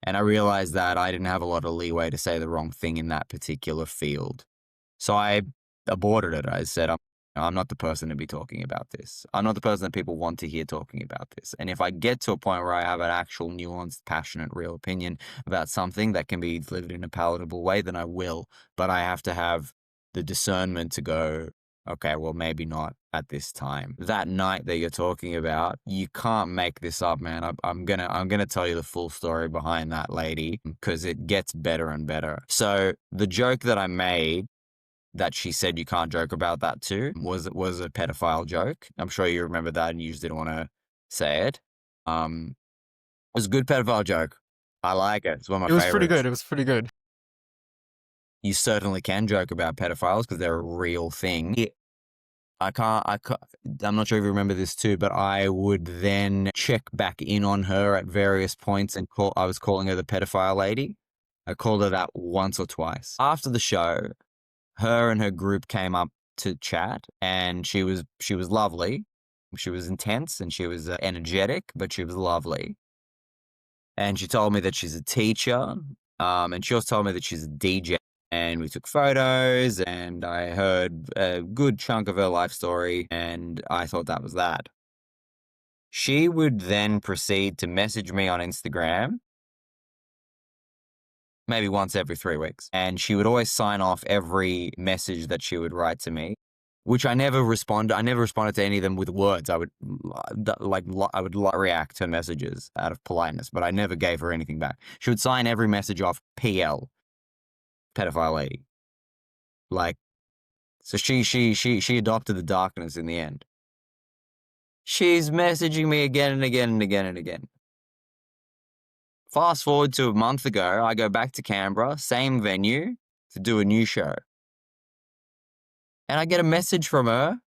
And I realized that I didn't have a lot of leeway to say the wrong thing in that particular field. So I aborted it. I said, I'm not the person to be talking about this. I'm not the person that people want to hear talking about this. And if I get to a point where I have an actual nuanced, passionate, real opinion about something that can be delivered in a palatable way, then I will. But I have to have the discernment to go, okay, well, maybe not at this time. That night that you're talking about, you can't make this up, man. I'm gonna tell you the full story behind that lady, because it gets better and better. So the joke that I made, that she said you can't joke about that too, was a pedophile joke. I'm sure you remember that, and you just didn't want to say it. It was a good pedophile joke. I like it. It's one of It my was pretty good. favorites. It was pretty good. You certainly can joke about pedophiles because they're a real thing. I'm not sure if you remember this too, but I would then check back in on her at various points and I was calling her the pedophile lady. I called her that once or twice. After the show, her and her group came up to chat, and she was lovely. She was intense and she was energetic, but she was lovely. And she told me that she's a teacher, and she also told me that she's a DJ. And we took photos, and I heard a good chunk of her life story, and I thought that was that. She would then proceed to message me on Instagram maybe once every 3 weeks. And she would always sign off every message that she would write to me, which I never responded. I never responded to any of them with words. I would react to messages out of politeness, but I never gave her anything back. She would sign every message off PL, pedophile lady. Like, so she adopted the darkness in the end. She's messaging me again and again and again and again. Fast forward to a month ago, I go back to Canberra, same venue, to do a new show. And I get a message from her.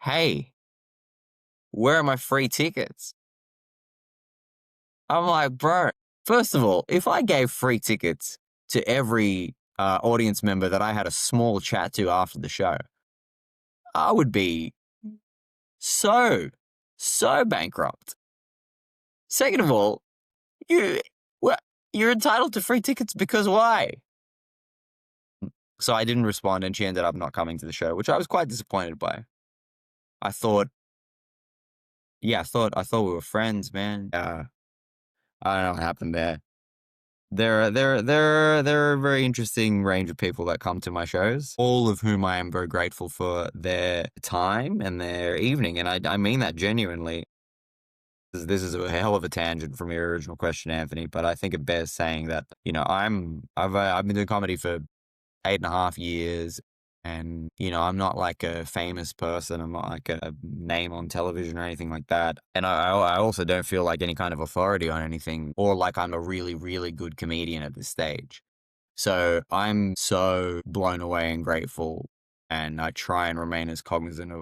Hey, where are my free tickets? I'm like, bro, first of all, if I gave free tickets to every audience member that I had a small chat to after the show, I would be so bankrupt. Second of all, you, well, you're entitled to free tickets because why? So I didn't respond, and she ended up not coming to the show, which I was quite disappointed by. I thought, I thought we were friends, man. I don't know what happened there. There are a very interesting range of people that come to my shows, all of whom I am very grateful for their time and their evening, and I mean that genuinely. This is a hell of a tangent from your original question, Anthony, but I think it bears saying that, I've been doing comedy for 8.5 years, and, I'm not like a famous person. I'm not like a name on television or anything like that. And I also don't feel like any kind of authority on anything, or like I'm a really, really good comedian at this stage. So I'm so blown away and grateful, and I try and remain as cognizant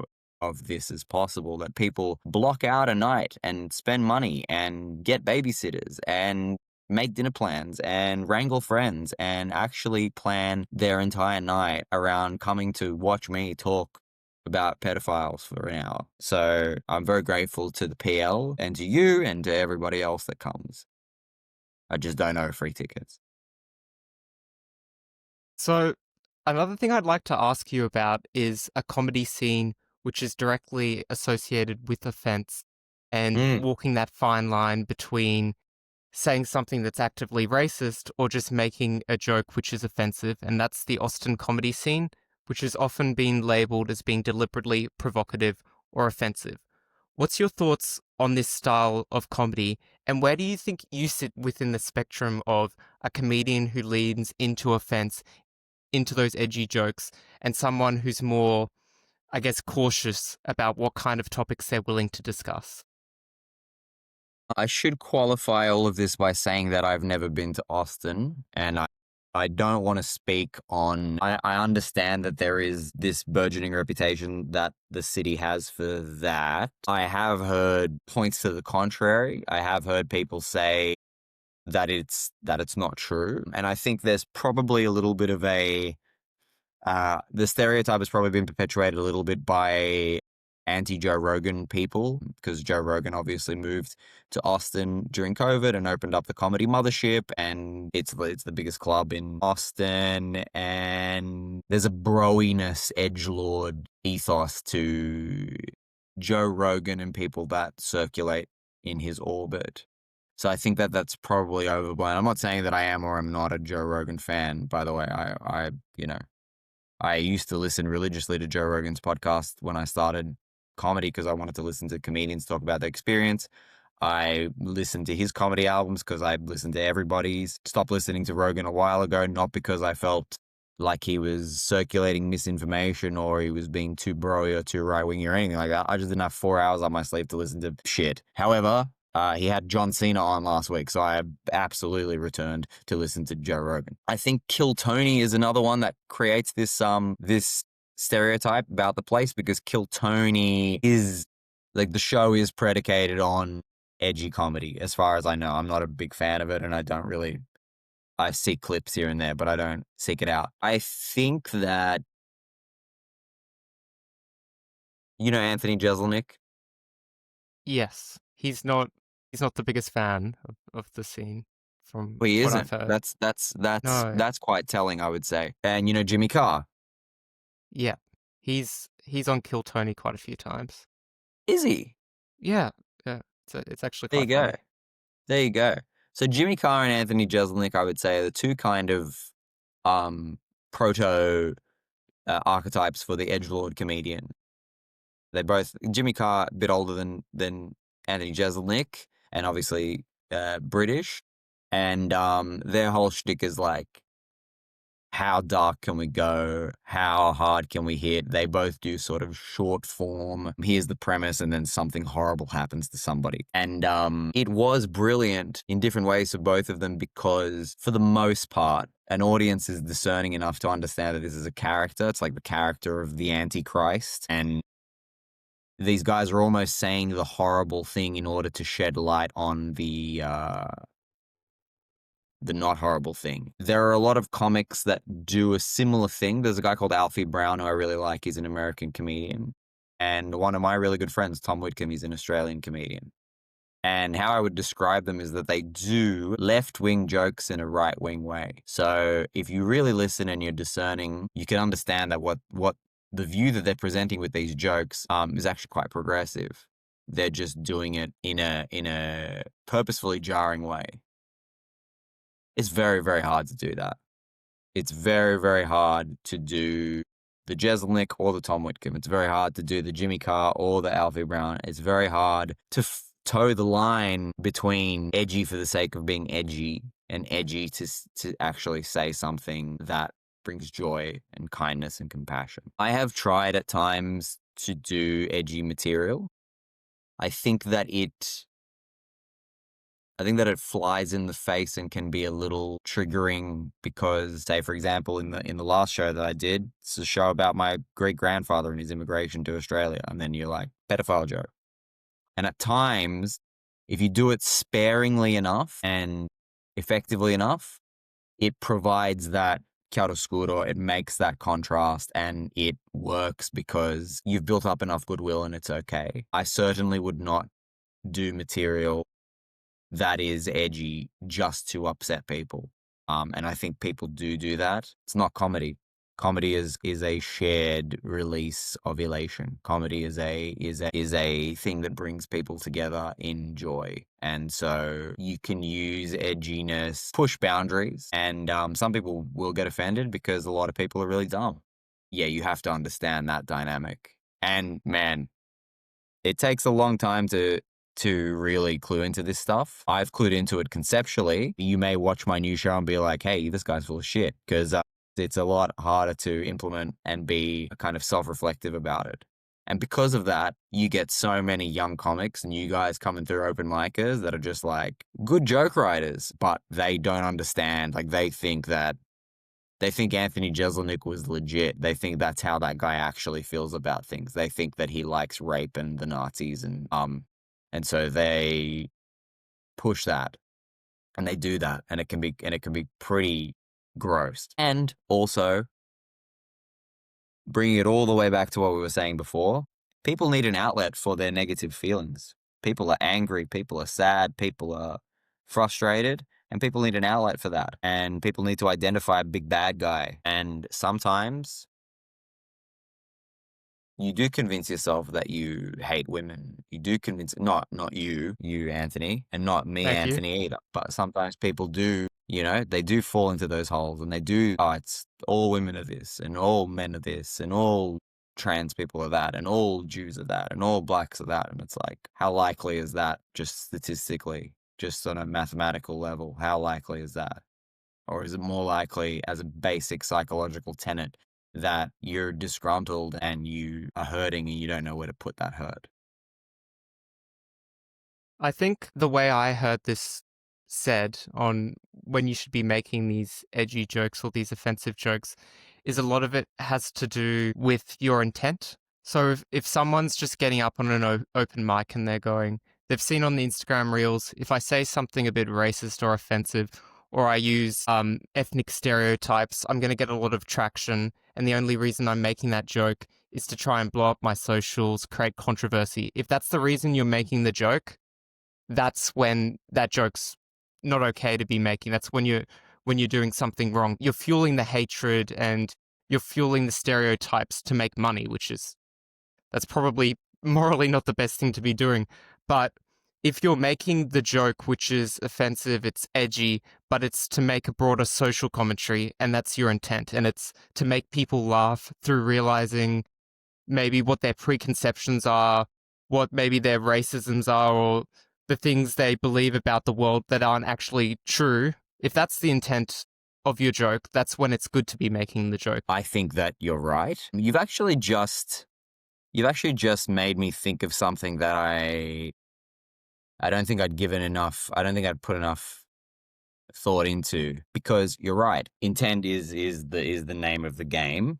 of this as possible, that people block out a night and spend money and get babysitters and make dinner plans and wrangle friends and actually plan their entire night around coming to watch me talk about pedophiles for an hour. So I'm very grateful to the PL and to you and to everybody else that comes. I just don't know free tickets. So, another thing I'd like to ask you about is a comedy scene which is directly associated with offense and Mm. walking that fine line between saying something that's actively racist or just making a joke which is offensive, and that's the Austin comedy scene, which has often been labeled as being deliberately provocative or offensive. What's your thoughts on this style of comedy, and where do you think you sit within the spectrum of a comedian who leans into offense, into those edgy jokes, and someone who's more, I guess, cautious about what kind of topics they're willing to discuss? I should qualify all of this by saying that I've never been to Austin, and I don't want to speak on. I understand that there is this burgeoning reputation that the city has for that. I have heard points to the contrary. I have heard people say that it's not true, and I think there's probably a little bit of the stereotype has probably been perpetuated a little bit by anti-Joe Rogan people, because Joe Rogan obviously moved to Austin during COVID and opened up the Comedy Mothership, and it's the biggest club in Austin, and there's a broiness edgelord ethos to Joe Rogan and people that circulate in his orbit. So I think that that's probably overblown. I'm not saying that I am or am not a Joe Rogan fan, by the way. I used to listen religiously to Joe Rogan's podcast when I started comedy because I wanted to listen to comedians talk about their experience. I listened to his comedy albums because I listened to everybody's. Stopped listening to Rogan a while ago, not because I felt like he was circulating misinformation or he was being too broy or too right-wingy or anything like that. I just didn't have 4 hours on my sleeve to listen to shit. However, He had John Cena on last week, so I absolutely returned to listen to Joe Rogan. I think Kill Tony is another one that creates this stereotype about the place, because Kill Tony is like, the show is predicated on edgy comedy. As far as I know, I'm not a big fan of it, and I see clips here and there, but I don't seek it out. I think that, Anthony Jeselnik. Yes, he's not the biggest fan of the scene from Well, he what I've isn't. heard. No, That's quite telling, I would say. And Jimmy Carr. yeah, he's on Kill Tony quite a few times. Is he? Yeah, yeah, it's actually There you quite go. funny. There you go. So Jimmy Carr and Anthony Jeselnik, I would say, are the two kind of um proto archetypes for the edgelord comedian. They both, Jimmy Carr a bit older than Anthony Jeselnik, and obviously British, and their whole shtick is like, how dark can we go? How hard can we hit? They both do sort of short form. Here's the premise, and then something horrible happens to somebody. And it was brilliant in different ways for both of them, because for the most part, an audience is discerning enough to understand that this is a character. It's like the character of the Antichrist. And these guys are almost saying the horrible thing in order to shed light on the not horrible thing. There are a lot of comics that do a similar thing. There's a guy called Alfie Brown who I really like. He's an American comedian. And one of my really good friends, Tom Whitcomb, he's an Australian comedian. And how I would describe them is that they do left-wing jokes in a right-wing way. So if you really listen and you're discerning, you can understand that what the view that they're presenting with these jokes is actually quite progressive. They're just doing it in a purposefully jarring way. It's very, very hard to do that. It's very, very hard to do the Jeselnik or the Tom Whitcomb. It's very hard to do the Jimmy Carr or the Alfie Brown. It's very hard to toe the line between edgy for the sake of being edgy and edgy to actually say something that brings joy and kindness and compassion. I have tried at times to do edgy material. I think that it flies in the face and can be a little triggering, because, say, for example, in the last show that I did, it's a show about my great grandfather and his immigration to Australia, and then you're like, pedophile joke. And at times, if you do it sparingly enough and effectively enough, it provides that chiaroscuro, it makes that contrast, and it works because you've built up enough goodwill and it's okay. I certainly would not do material that is edgy just to upset people. And I think people do that. It's not comedy. Comedy is a shared release of elation. Comedy is a thing that brings people together in joy. And so you can use edginess, push boundaries, and some people will get offended because a lot of people are really dumb. Yeah, you have to understand that dynamic. And man, it takes a long time to really clue into this stuff. I've clued into it conceptually. You may watch my new show and be like, hey, this guy's full of shit, because it's a lot harder to implement and be kind of self-reflective about it. And because of that, you get so many young comics and you guys coming through open micers that are just like good joke writers, but they don't understand. Like they think Anthony Jeselnik was legit. They think that's how that guy actually feels about things. They think that he likes rape and the Nazis, and so they push that, and they do that, and it can be pretty gross. And also, bringing it all the way back to what we were saying before, people need an outlet for their negative feelings. People are angry, people are sad, people are frustrated, and people need an outlet for that. And people need to identify a big bad guy. And sometimes you do convince yourself that you hate women. You do convince, not you, Anthony, and not me, Thank you. Anthony, either. But sometimes people do, they do fall into those holes, and they do, it's all women are this, and all men are this, and all trans people are that, and all Jews are that, and all blacks are that. And it's like, how likely is that, just statistically, just on a mathematical level? How likely is that? Or is it more likely, as a basic psychological tenet, that you're disgruntled and you are hurting and you don't know where to put that hurt? I think the way I heard this said on when you should be making these edgy jokes or these offensive jokes is a lot of it has to do with your intent. So if someone's just getting up on an open mic and they're going, they've seen on the Instagram reels, if I say something a bit racist or offensive, or I use ethnic stereotypes, I'm going to get a lot of traction. And the only reason I'm making that joke is to try and blow up my socials, create controversy. If that's the reason you're making the joke, that's when that joke's not okay to be making. That's when you're doing something wrong. You're fueling the hatred and you're fueling the stereotypes to make money, that's probably morally not the best thing to be doing. But if you're making the joke, which is offensive, it's edgy, but it's to make a broader social commentary, and that's your intent, and it's to make people laugh through realizing maybe what their preconceptions are, what maybe their racisms are, or the things they believe about the world that aren't actually true. If that's the intent of your joke, that's when it's good to be making the joke. I think that you're right. You've actually just made me think of something that I don't think I'd given enough. I don't think I'd put enough thought into, because you're right. Intent is the name of the game.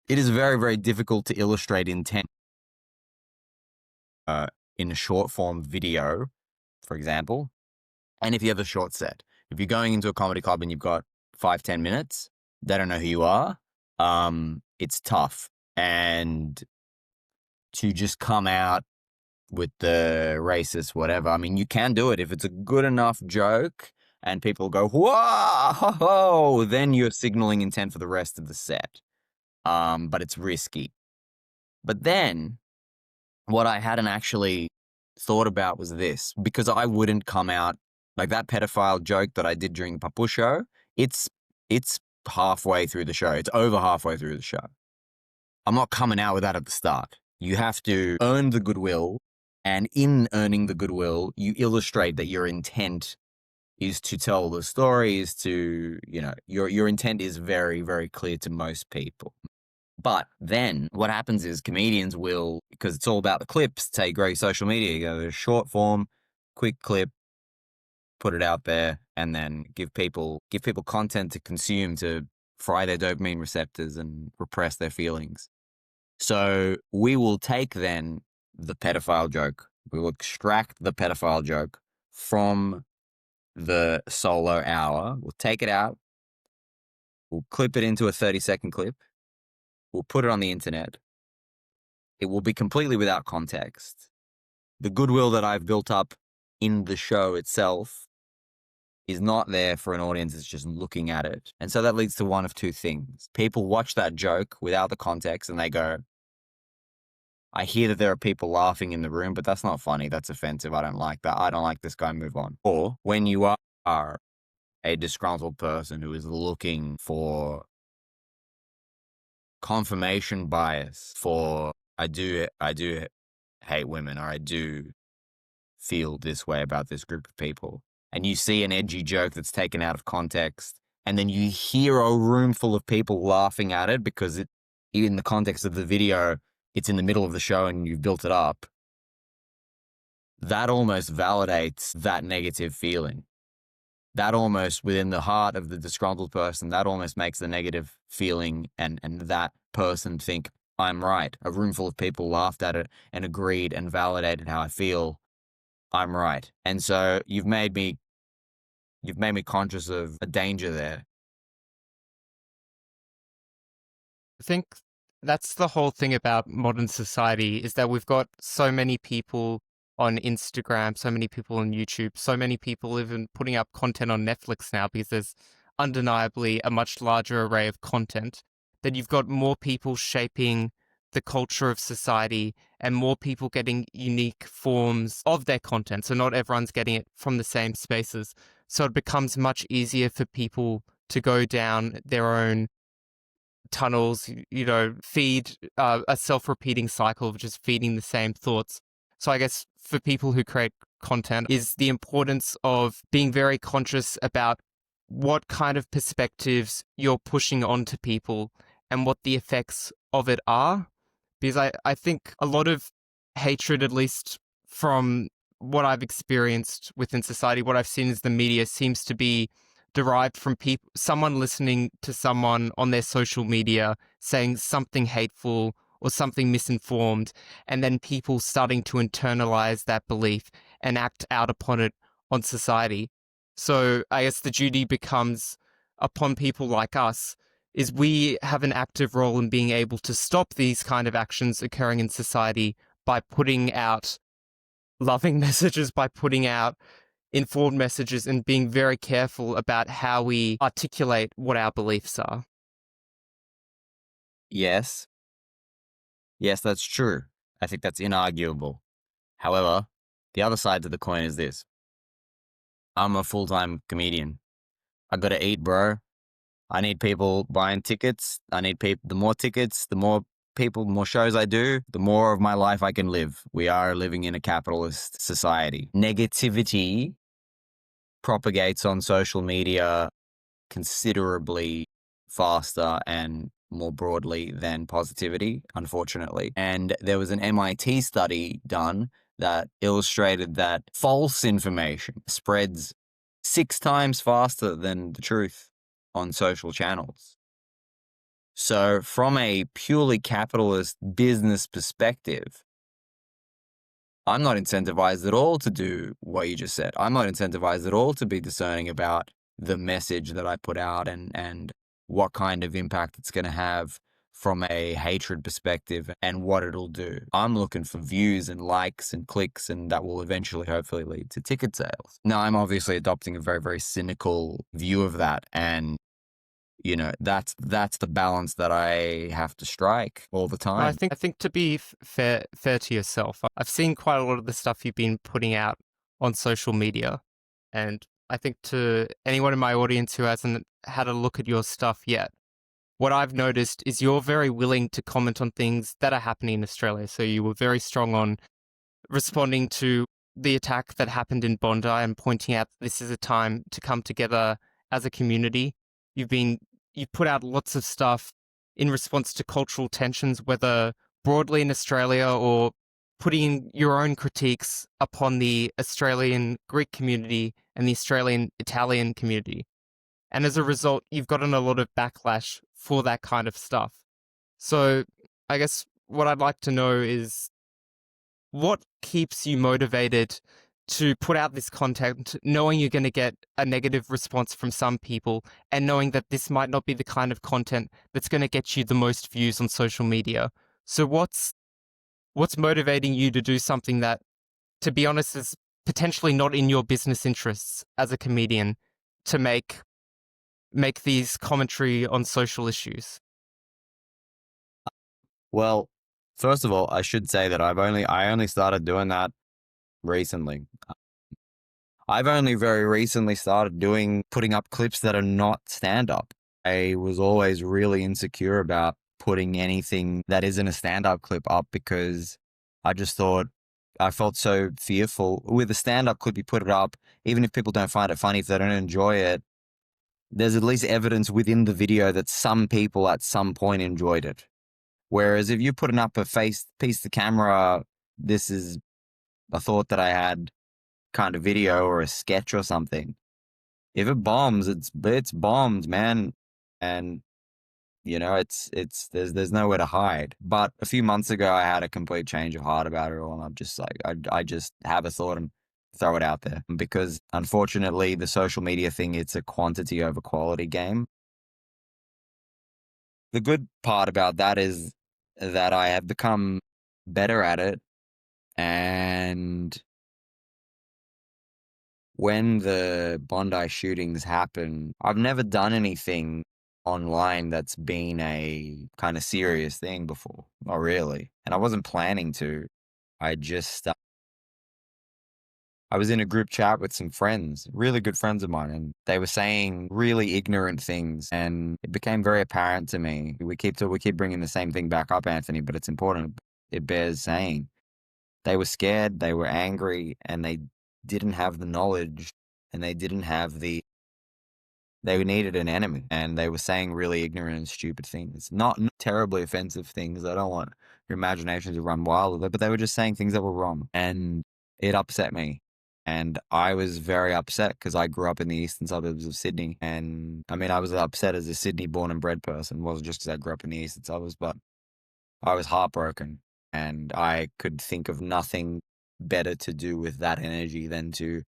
It is very, very difficult to illustrate intent in a short form video, for example. And if you have a short set, if you're going into a comedy club and you've got 5-10 minutes, they don't know who you are. It's tough. And to just come out with the racist whatever, I mean, you can do it if it's a good enough joke and people go, whoa, then you're signaling intent for the rest of the set. But it's risky. But then what I hadn't actually thought about was this, because I wouldn't come out like that pedophile joke that I did during the Papu show. It's halfway through the show. It's over halfway through the show. I'm not coming out with that at the start. You have to earn the goodwill, and in earning the goodwill, you illustrate that your intent is to tell the story, is to, your intent is very, very clear to most people. But then what happens is comedians will, because it's all about the clips, take great social media, you go short form, quick clip, put it out there, and then give people content to consume to fry their dopamine receptors and repress their feelings. So we will take then the pedophile joke. We will extract the pedophile joke from the solo hour. We'll take it out. We'll clip it into a 30-second clip. We'll put it on the internet. It will be completely without context. The goodwill that I've built up in the show itself is not there for an audience that's just looking at it. And so that leads to one of two things. People watch that joke without the context and they go, I hear that there are people laughing in the room, but that's not funny. That's offensive. I don't like that. I don't like this guy. Move on. Or when you are a disgruntled person who is looking for confirmation bias for I do hate women, or I do feel this way about this group of people, and you see an edgy joke that's taken out of context, and then you hear a room full of people laughing at it because in the context of the video, it's in the middle of the show and you've built it up, that almost validates that negative feeling. That almost, within the heart of the disgruntled person, that almost makes the negative feeling and that person think, I'm right. A room full of people laughed at it and agreed and validated how I feel. I'm right. And so you've made me conscious of a danger there. I think that's the whole thing about modern society, is that we've got so many people on Instagram, so many people on YouTube, so many people even putting up content on Netflix now, because there's undeniably a much larger array of content, that you've got more people shaping the culture of society and more people getting unique forms of their content. So not everyone's getting it from the same spaces. So it becomes much easier for people to go down their own tunnels, feed a self-repeating cycle of just feeding the same thoughts. So I guess for people who create content is the importance of being very conscious about what kind of perspectives you're pushing onto people and what the effects of it are. Because I think a lot of hatred, at least from what I've experienced within society, what I've seen is the media seems to be derived from people, someone listening to someone on their social media saying something hateful or something misinformed, and then people starting to internalize that belief and act out upon it on society. So I guess the duty becomes upon people like us is we have an active role in being able to stop these kind of actions occurring in society by putting out loving messages, by putting out informed messages and being very careful about how we articulate what our beliefs are. Yes. Yes, that's true. I think that's inarguable. However, the other side to the coin is this. I'm a full-time comedian. I gotta eat, bro. I need people buying tickets. I need people, the more tickets, the more people, the more shows I do, the more of my life I can live. We are living in a capitalist society. Negativity propagates on social media considerably faster and more broadly than positivity, unfortunately. And there was an MIT study done that illustrated that false information spreads 6 times faster than the truth on social channels. So, from a purely capitalist business perspective, I'm not incentivized at all to do what you just said. I'm not incentivized at all to be discerning about the message that I put out and what kind of impact it's going to have from a hatred perspective and what it'll do. I'm looking for views and likes and clicks, and that will eventually hopefully lead to ticket sales. Now, I'm obviously adopting a very, very cynical view of that, and that's the balance that I have to strike all the No, I time. think to be fair to yourself, I've seen quite a lot of the stuff you've been putting out on social media, and I think to anyone in my audience who hasn't had a look at your stuff yet, what I've noticed is you're very willing to comment on things that are happening in Australia. So you were very strong on responding to the attack that happened in Bondi and pointing out that this is a time to come together as a community. You've put out lots of stuff in response to cultural tensions, whether broadly in Australia or putting your own critiques upon the Australian Greek community and the Australian Italian community. And as a result, you've gotten a lot of backlash for that kind of stuff. So I guess what I'd like to know is what keeps you motivated to put out this content, knowing you're going to get a negative response from some people and knowing that this might not be the kind of content that's going to get you the most views on social media. So what's motivating you to do something that, to be honest, is potentially not in your business interests as a comedian to make these commentary on social issues? Well, first of all, I should say that I only started doing that recently. I've only very recently started putting up clips that are not stand up. I was always really insecure about putting anything that isn't a stand up clip up because I just thought I felt so fearful. With a stand up clip, you put it up, even if people don't find it funny, if they don't enjoy it, there's at least evidence within the video that some people at some point enjoyed it. Whereas if you're putting up a piece to camera, this is a thought that I had kind of video or a sketch or something. If it bombs, it's bombed, man. And there's nowhere to hide. But a few months ago I had a complete change of heart about it all, and I'm just like I just have a thought and throw it out there. Because unfortunately the social media thing, it's a quantity over quality game. The good part about that is that I have become better at it. And when the Bondi shootings happened, I've never done anything online that's been a kind of serious thing before. Not really. And I wasn't planning to. I just, I was in a group chat with some friends, really good friends of mine, and they were saying really ignorant things. And it became very apparent to me. We keep bringing the same thing back up, Anthony, but it's important. It bears saying. They were scared, they were angry, and they didn't have the knowledge, and they needed an enemy, and they were saying really ignorant and stupid things. Not terribly offensive things. I don't want your imagination to run wild with it, but they were just saying things that were wrong. And It upset me. And I was very upset because I grew up in the eastern suburbs of Sydney. And I mean, I was upset as a Sydney born and bred person. It wasn't just because I grew up in the eastern suburbs, but I was heartbroken. And I could think of nothing better to do with that energy than to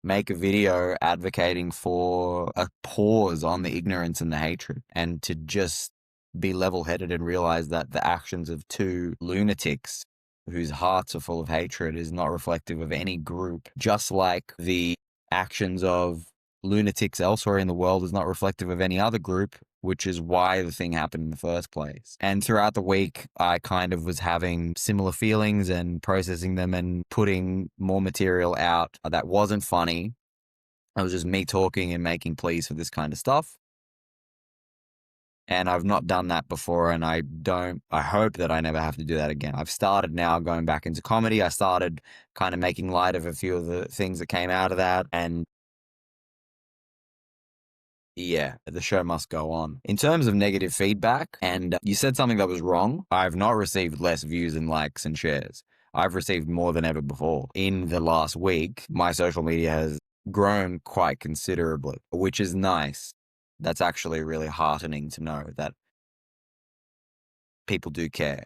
make a video advocating for a pause on the ignorance and the hatred, and to just be level-headed and realize that the actions of two lunatics whose hearts are full of hatred is not reflective of any group, just like the actions of lunatics elsewhere in the world is not reflective of any other group, which is why the thing happened in the first place. And throughout the week, I kind of was having similar feelings and processing them and putting more material out that wasn't funny. It was just me talking and making pleas for this kind of stuff. And I've not done that before, and I hope that I never have to do that again. I've started now going back into comedy. I started kind of making light of a few of the things that came out of that, and yeah, the show must go on. In terms of negative feedback, and you said something that was wrong, I've not received less views and likes and shares. I've received more than ever before. In the last week, my social media has grown quite considerably, which is nice. That's actually really heartening to know that people do care.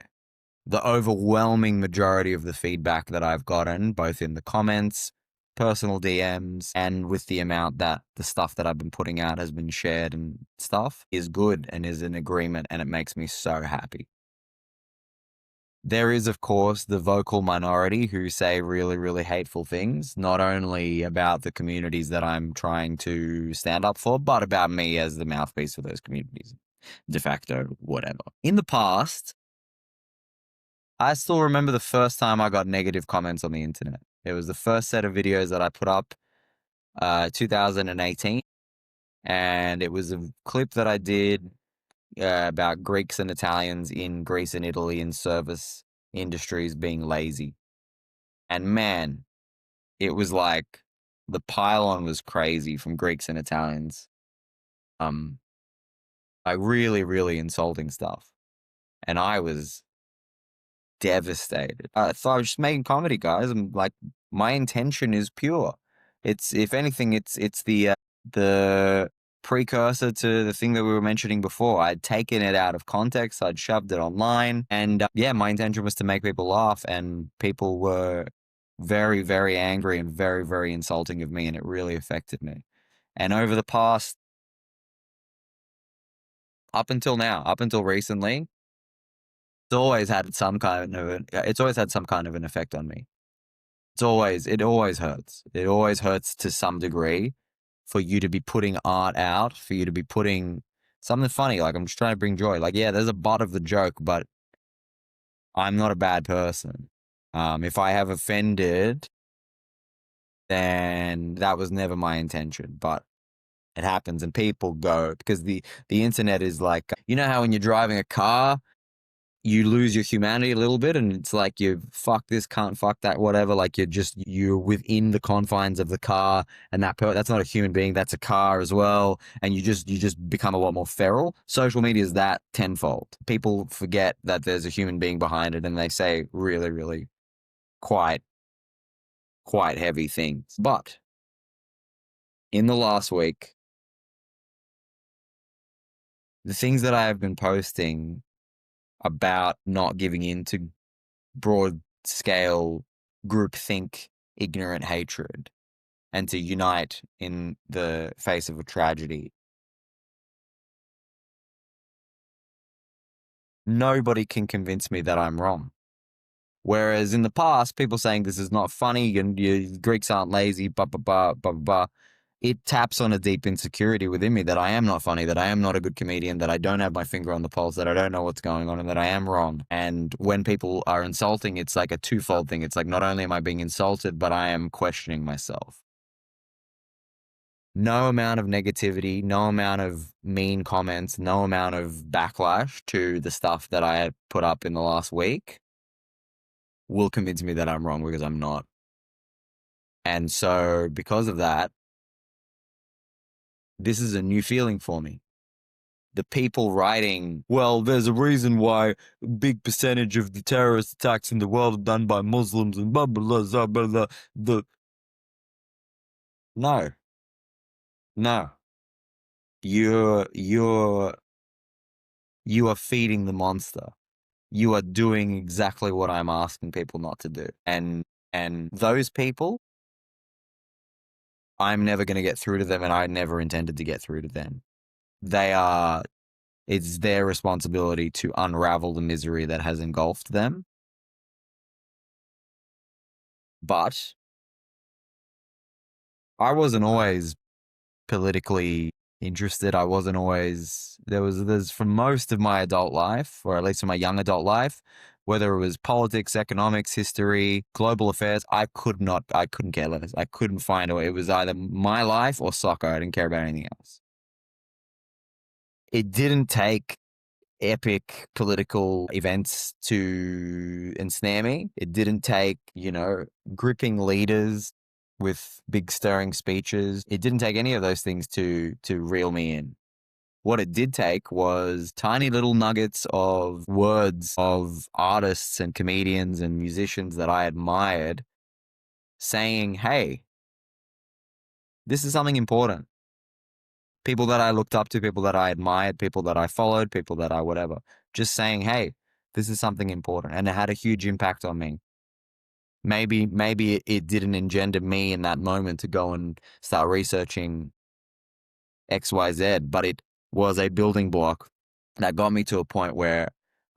The overwhelming majority of the feedback that I've gotten, both in the comments, personal DMs, and with the amount that the stuff that I've been putting out has been shared and stuff, is good and is in agreement, and it makes me so happy. There is, of course, the vocal minority who say really, really hateful things, not only about the communities that I'm trying to stand up for, but about me as the mouthpiece for those communities, de facto, whatever. In the past, I still remember the first time I got negative comments on the internet. It was the first set of videos that I put up, 2018, and it was a clip that I did about Greeks and Italians in Greece and Italy in service industries being lazy. And man, it was like the pile-on was crazy from Greeks and Italians. Like really, really insulting stuff. And I was devastated. So I was just making comedy, guys. I'm like, my intention is pure. It's, if anything, it's the precursor to the thing that we were mentioning before. I'd taken it out of context. I'd shoved it online, and yeah, my intention was to make people laugh, and people were very, very angry and very, very insulting of me, and it really affected me. And over the past, up until now, up until recently, it's always had some kind of an effect on me. It always hurts. It always hurts to some degree for you to be putting art out, for you to be putting something funny. Like, I'm just trying to bring joy. Like, yeah, there's a butt of the joke, but I'm not a bad person. If I have offended, then that was never my intention, but it happens, and people go, because the internet is like, you know how when you're driving a car, you lose your humanity a little bit, and it's like, you fuck this, can't fuck that, whatever. Like, you're within the confines of the car, and that's not a human being, that's a car as well. And you just become a lot more feral. Social media is that tenfold. People forget that there's a human being behind it, and they say really, really quite heavy things. But in the last week, the things that I have been posting about not giving in to broad scale groupthink, ignorant hatred, and to unite in the face of a tragedy. Nobody can convince me that I'm wrong. Whereas in the past, people saying this is not funny and you Greeks aren't lazy, blah, blah, blah, blah, blah. It taps on a deep insecurity within me that I am not funny, that I am not a good comedian, that I don't have my finger on the pulse, that I don't know what's going on, and that I am wrong. And when people are insulting, it's like a twofold thing. It's like, not only am I being insulted, but I am questioning myself. No amount of negativity, no amount of mean comments, no amount of backlash to the stuff that I had put up in the last week will convince me that I'm wrong, because I'm not. And so because of that, this is a new feeling for me. the people writing, well, there's a reason why a big percentage of the terrorist attacks in the world are done by Muslims and blah, blah, blah, blah, blah. No, no. You're, you're, you are feeding the monster. You are doing exactly what I'm asking people not to do. And those people, I'm never going to get through to them, and I never intended to get through to them. It's their responsibility to unravel the misery that has engulfed them. But I wasn't always politically interested. I wasn't always, there's for most of my adult life, or at least for my young adult life, whether it was politics, economics, history, global affairs, I couldn't care less. I couldn't find a way. It was either my life or soccer. I didn't care about anything else. It didn't take epic political events to ensnare me. It didn't take, gripping leaders with big stirring speeches. It didn't take any of those things to reel me in. What it did take was tiny little nuggets of words of artists and comedians and musicians that I admired saying, hey, this is something important. People that I looked up to, people that I admired, people that I followed, people that I whatever, just saying, hey, this is something important. And it had a huge impact on me. Maybe it didn't engender me in that moment to go and start researching XYZ, but it was a building block that got me to a point where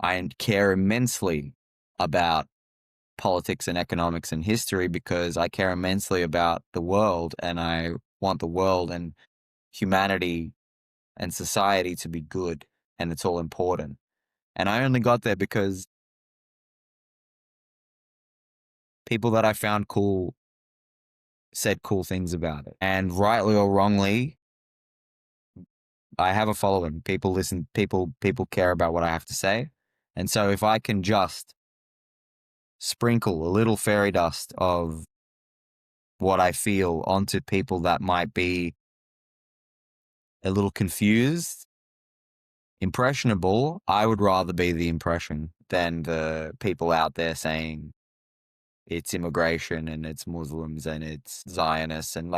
I care immensely about politics and economics and history, because I care immensely about the world, and I want the world and humanity and society to be good, and it's all important. And I only got there because people that I found cool said cool things about it. And rightly or wrongly, I have a following. People listen, people care about what I have to say. And so if I can just sprinkle a little fairy dust of what I feel onto people that might be a little confused, impressionable, I would rather be the impression than the people out there saying it's immigration and it's Muslims and it's Zionists and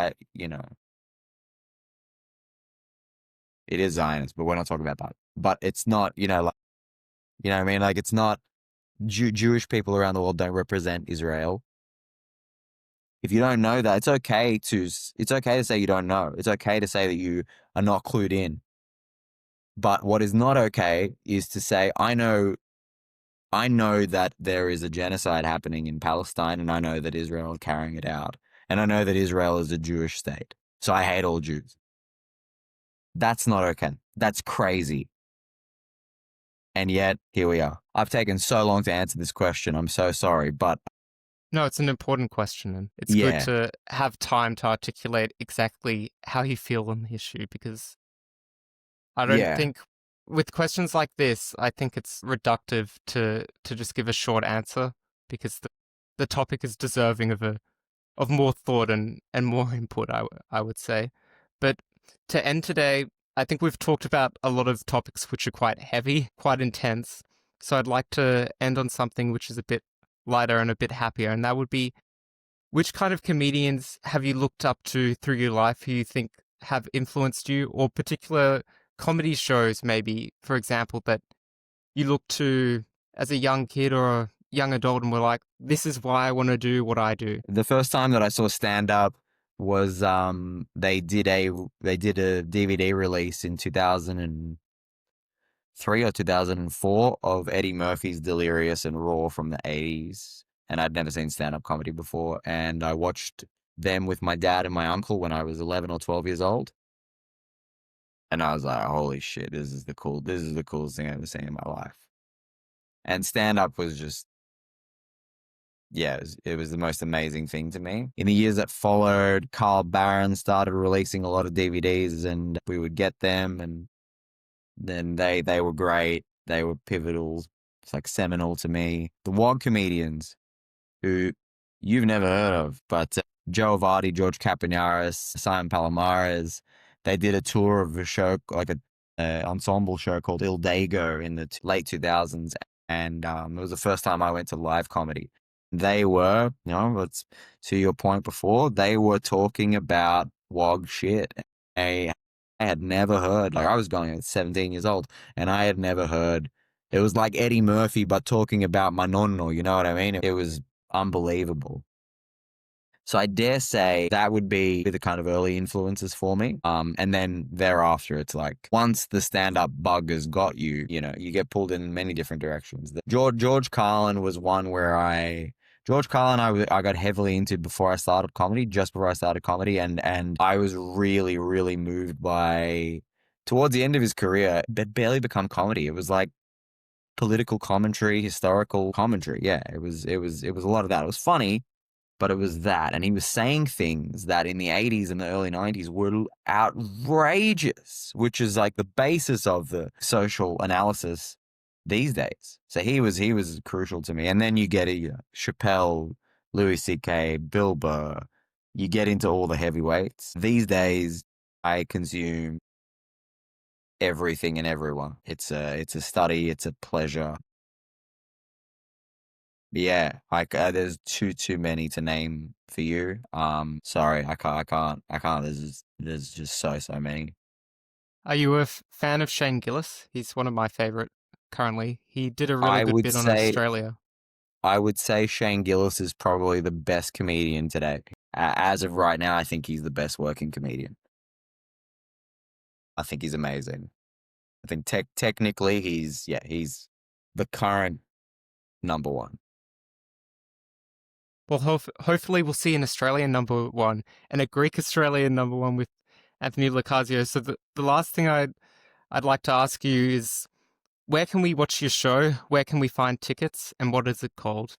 it is Zionist, but we're not talking about that. But it's not, what I mean? Like, it's not Jewish people around the world don't represent Israel. If you don't know that, it's okay to say you don't know. It's okay to say that you are not clued in. But what is not okay is to say, I know that there is a genocide happening in Palestine, and I know that Israel is carrying it out. And I know that Israel is a Jewish state. So I hate all Jews. That's not okay. That's crazy. And yet, here we are. I've taken so long to answer this question. I'm so sorry, but No, it's an important question, and it's good yeah, to have time to articulate exactly how you feel on the issue, because I don't yeah. think with questions like this, I think it's reductive to just give a short answer, because the topic is deserving of more thought and more input, I would say. But to end today, I think we've talked about a lot of topics which are quite heavy, quite intense. So I'd like to end on something which is a bit lighter and a bit happier, and that would be, which kind of comedians have you looked up to through your life who you think have influenced you, or particular comedy shows, maybe, for example, that you look to as a young kid or a young adult and were like, this is why I want to do what I do? The first time that I saw stand up was they did a DVD release in 2003 or 2004 of Eddie Murphy's Delirious and Raw from the 80s. And I'd never seen stand up comedy before. And I watched them with my dad and my uncle when I was 11 or 12 years old. And I was like, holy shit, this is the coolest thing I've ever seen in my life. And stand up was just, yeah, it was the most amazing thing to me. In the years that followed, Carl Barron started releasing a lot of DVDs, and we would get them, and then they were great. They were pivotal. It's like seminal to me. The WOG comedians, who you've never heard of, but Joe Vardy, George Capanaris, Simon Palomares, they did a tour of a show, like a ensemble show called Il Dago in the late 2000s. And it was the first time I went to live comedy. They were, it's, to your point before, they were talking about wog shit. I had never heard, like I was going at 17 years old, and I had never heard. It was like Eddie Murphy, but talking about my nonno, you know what I mean? It was unbelievable. So I dare say that would be the kind of early influences for me. And then thereafter, it's like once the stand-up bug has got you, you get pulled in many different directions. George Carlin was one where George Carlin I got heavily into before I started comedy, just before I started comedy, and I was really, really moved by towards the end of his career, it barely become comedy. It was like political commentary, historical commentary. Yeah, it was a lot of that. It was funny, but it was that. And he was saying things that in the 80s and the early 90s were outrageous, which is like the basis of the social analysis these days. So he was crucial to me. And then you get Chappelle, Louis C.K., Bill Burr. You get into all the heavyweights. These days, I consume everything and everyone. It's a study. It's a pleasure. Yeah, like there's too many to name for you. Sorry, I can't. There's just so many. Are you a fan of Shane Gillis? He's one of my favorite currently. He did a really I good would bit on say Australia. I would say Shane Gillis is probably the best comedian today. As of right now, I think he's the best working comedian. I think he's amazing. I think technically he's the current number one. Well, hopefully we'll see an Australian number one and a Greek Australian number one with Anthony Locascio. So the last thing I'd like to ask you is, where can we watch your show? Where can we find tickets? And what is it called?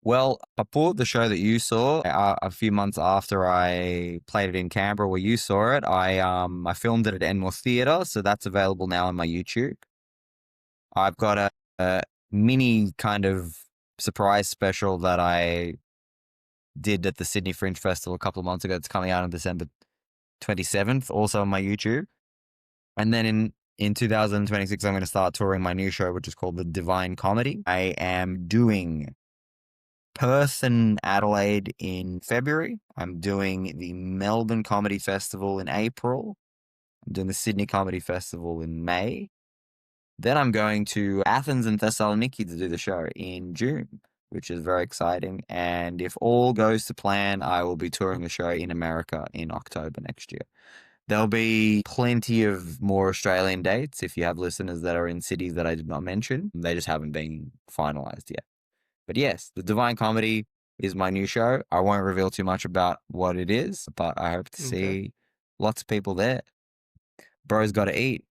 Well, I pulled the show that you saw a few months after I played it in Canberra, where you saw it. I filmed it at Enmore Theatre, so that's available now on my YouTube. I've got a mini kind of surprise special that I did at the Sydney Fringe Festival a couple of months ago. It's coming out on December 27th, also on my YouTube. And then in 2026, I'm going to start touring my new show, which is called The Divine Comedy. I am doing Perth and Adelaide in February. I'm doing the Melbourne Comedy Festival in April. I'm doing the Sydney Comedy Festival in May. Then I'm going to Athens and Thessaloniki to do the show in June, which is very exciting. And if all goes to plan, I will be touring the show in America in October next year. There'll be plenty of more Australian dates if you have listeners that are in cities that I did not mention. They just haven't been finalized yet. But yes, The Divine Comedy is my new show. I won't reveal too much about what it is, but I hope to Okay. see lots of people there. Bro's got to eat.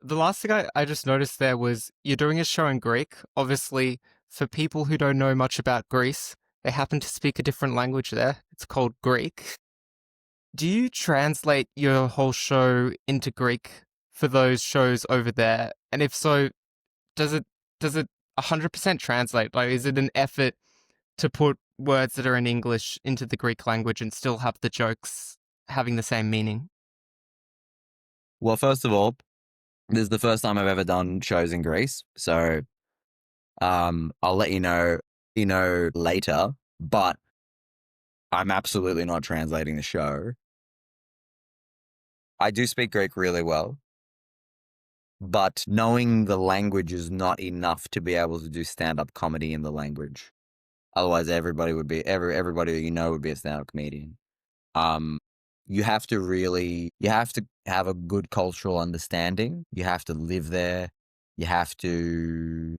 The last thing I just noticed there was you're doing a show in Greek. Obviously, for people who don't know much about Greece, they happen to speak a different language there. It's called Greek. Do you translate your whole show into Greek for those shows over there? And if so, does it 100% translate? Like, is it an effort to put words that are in English into the Greek language and still have the jokes having the same meaning? Well, first of all, this is the first time I've ever done shows in Greece. So I'll let you know later, but I'm absolutely not translating the show. I do speak Greek really well, but knowing the language is not enough to be able to do stand-up comedy in the language. Otherwise, everybody that you know would be a stand-up comedian. Um, you have to have a good cultural understanding. You have to live there. You have to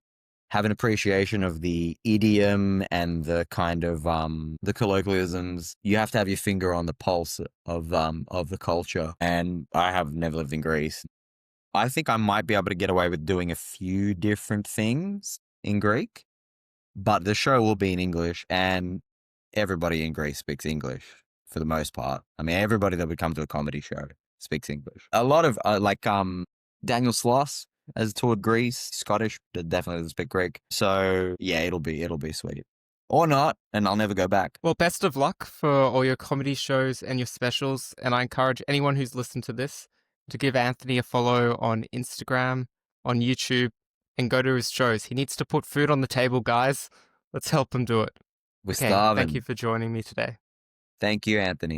have an appreciation of the idiom and the kind of the colloquialisms. You have to have your finger on the pulse of the culture. And I have never lived in Greece. I think I might be able to get away with doing a few different things in Greek, but the show will be in English, and everybody in Greece speaks English for the most part. I mean, everybody that would come to a comedy show speaks English. A lot of Daniel Sloss has toured Greece, Scottish, but definitely doesn't speak Greek. So yeah, it'll be sweet. or not, and I'll never go back. Well, best of luck for all your comedy shows and your specials. And I encourage anyone who's listened to this to give Anthony a follow on Instagram, on YouTube, and go to his shows. He needs to put food on the table, guys. Let's help him do it. We're Okay, thank you starving. for joining me today. Thank you, Anthony.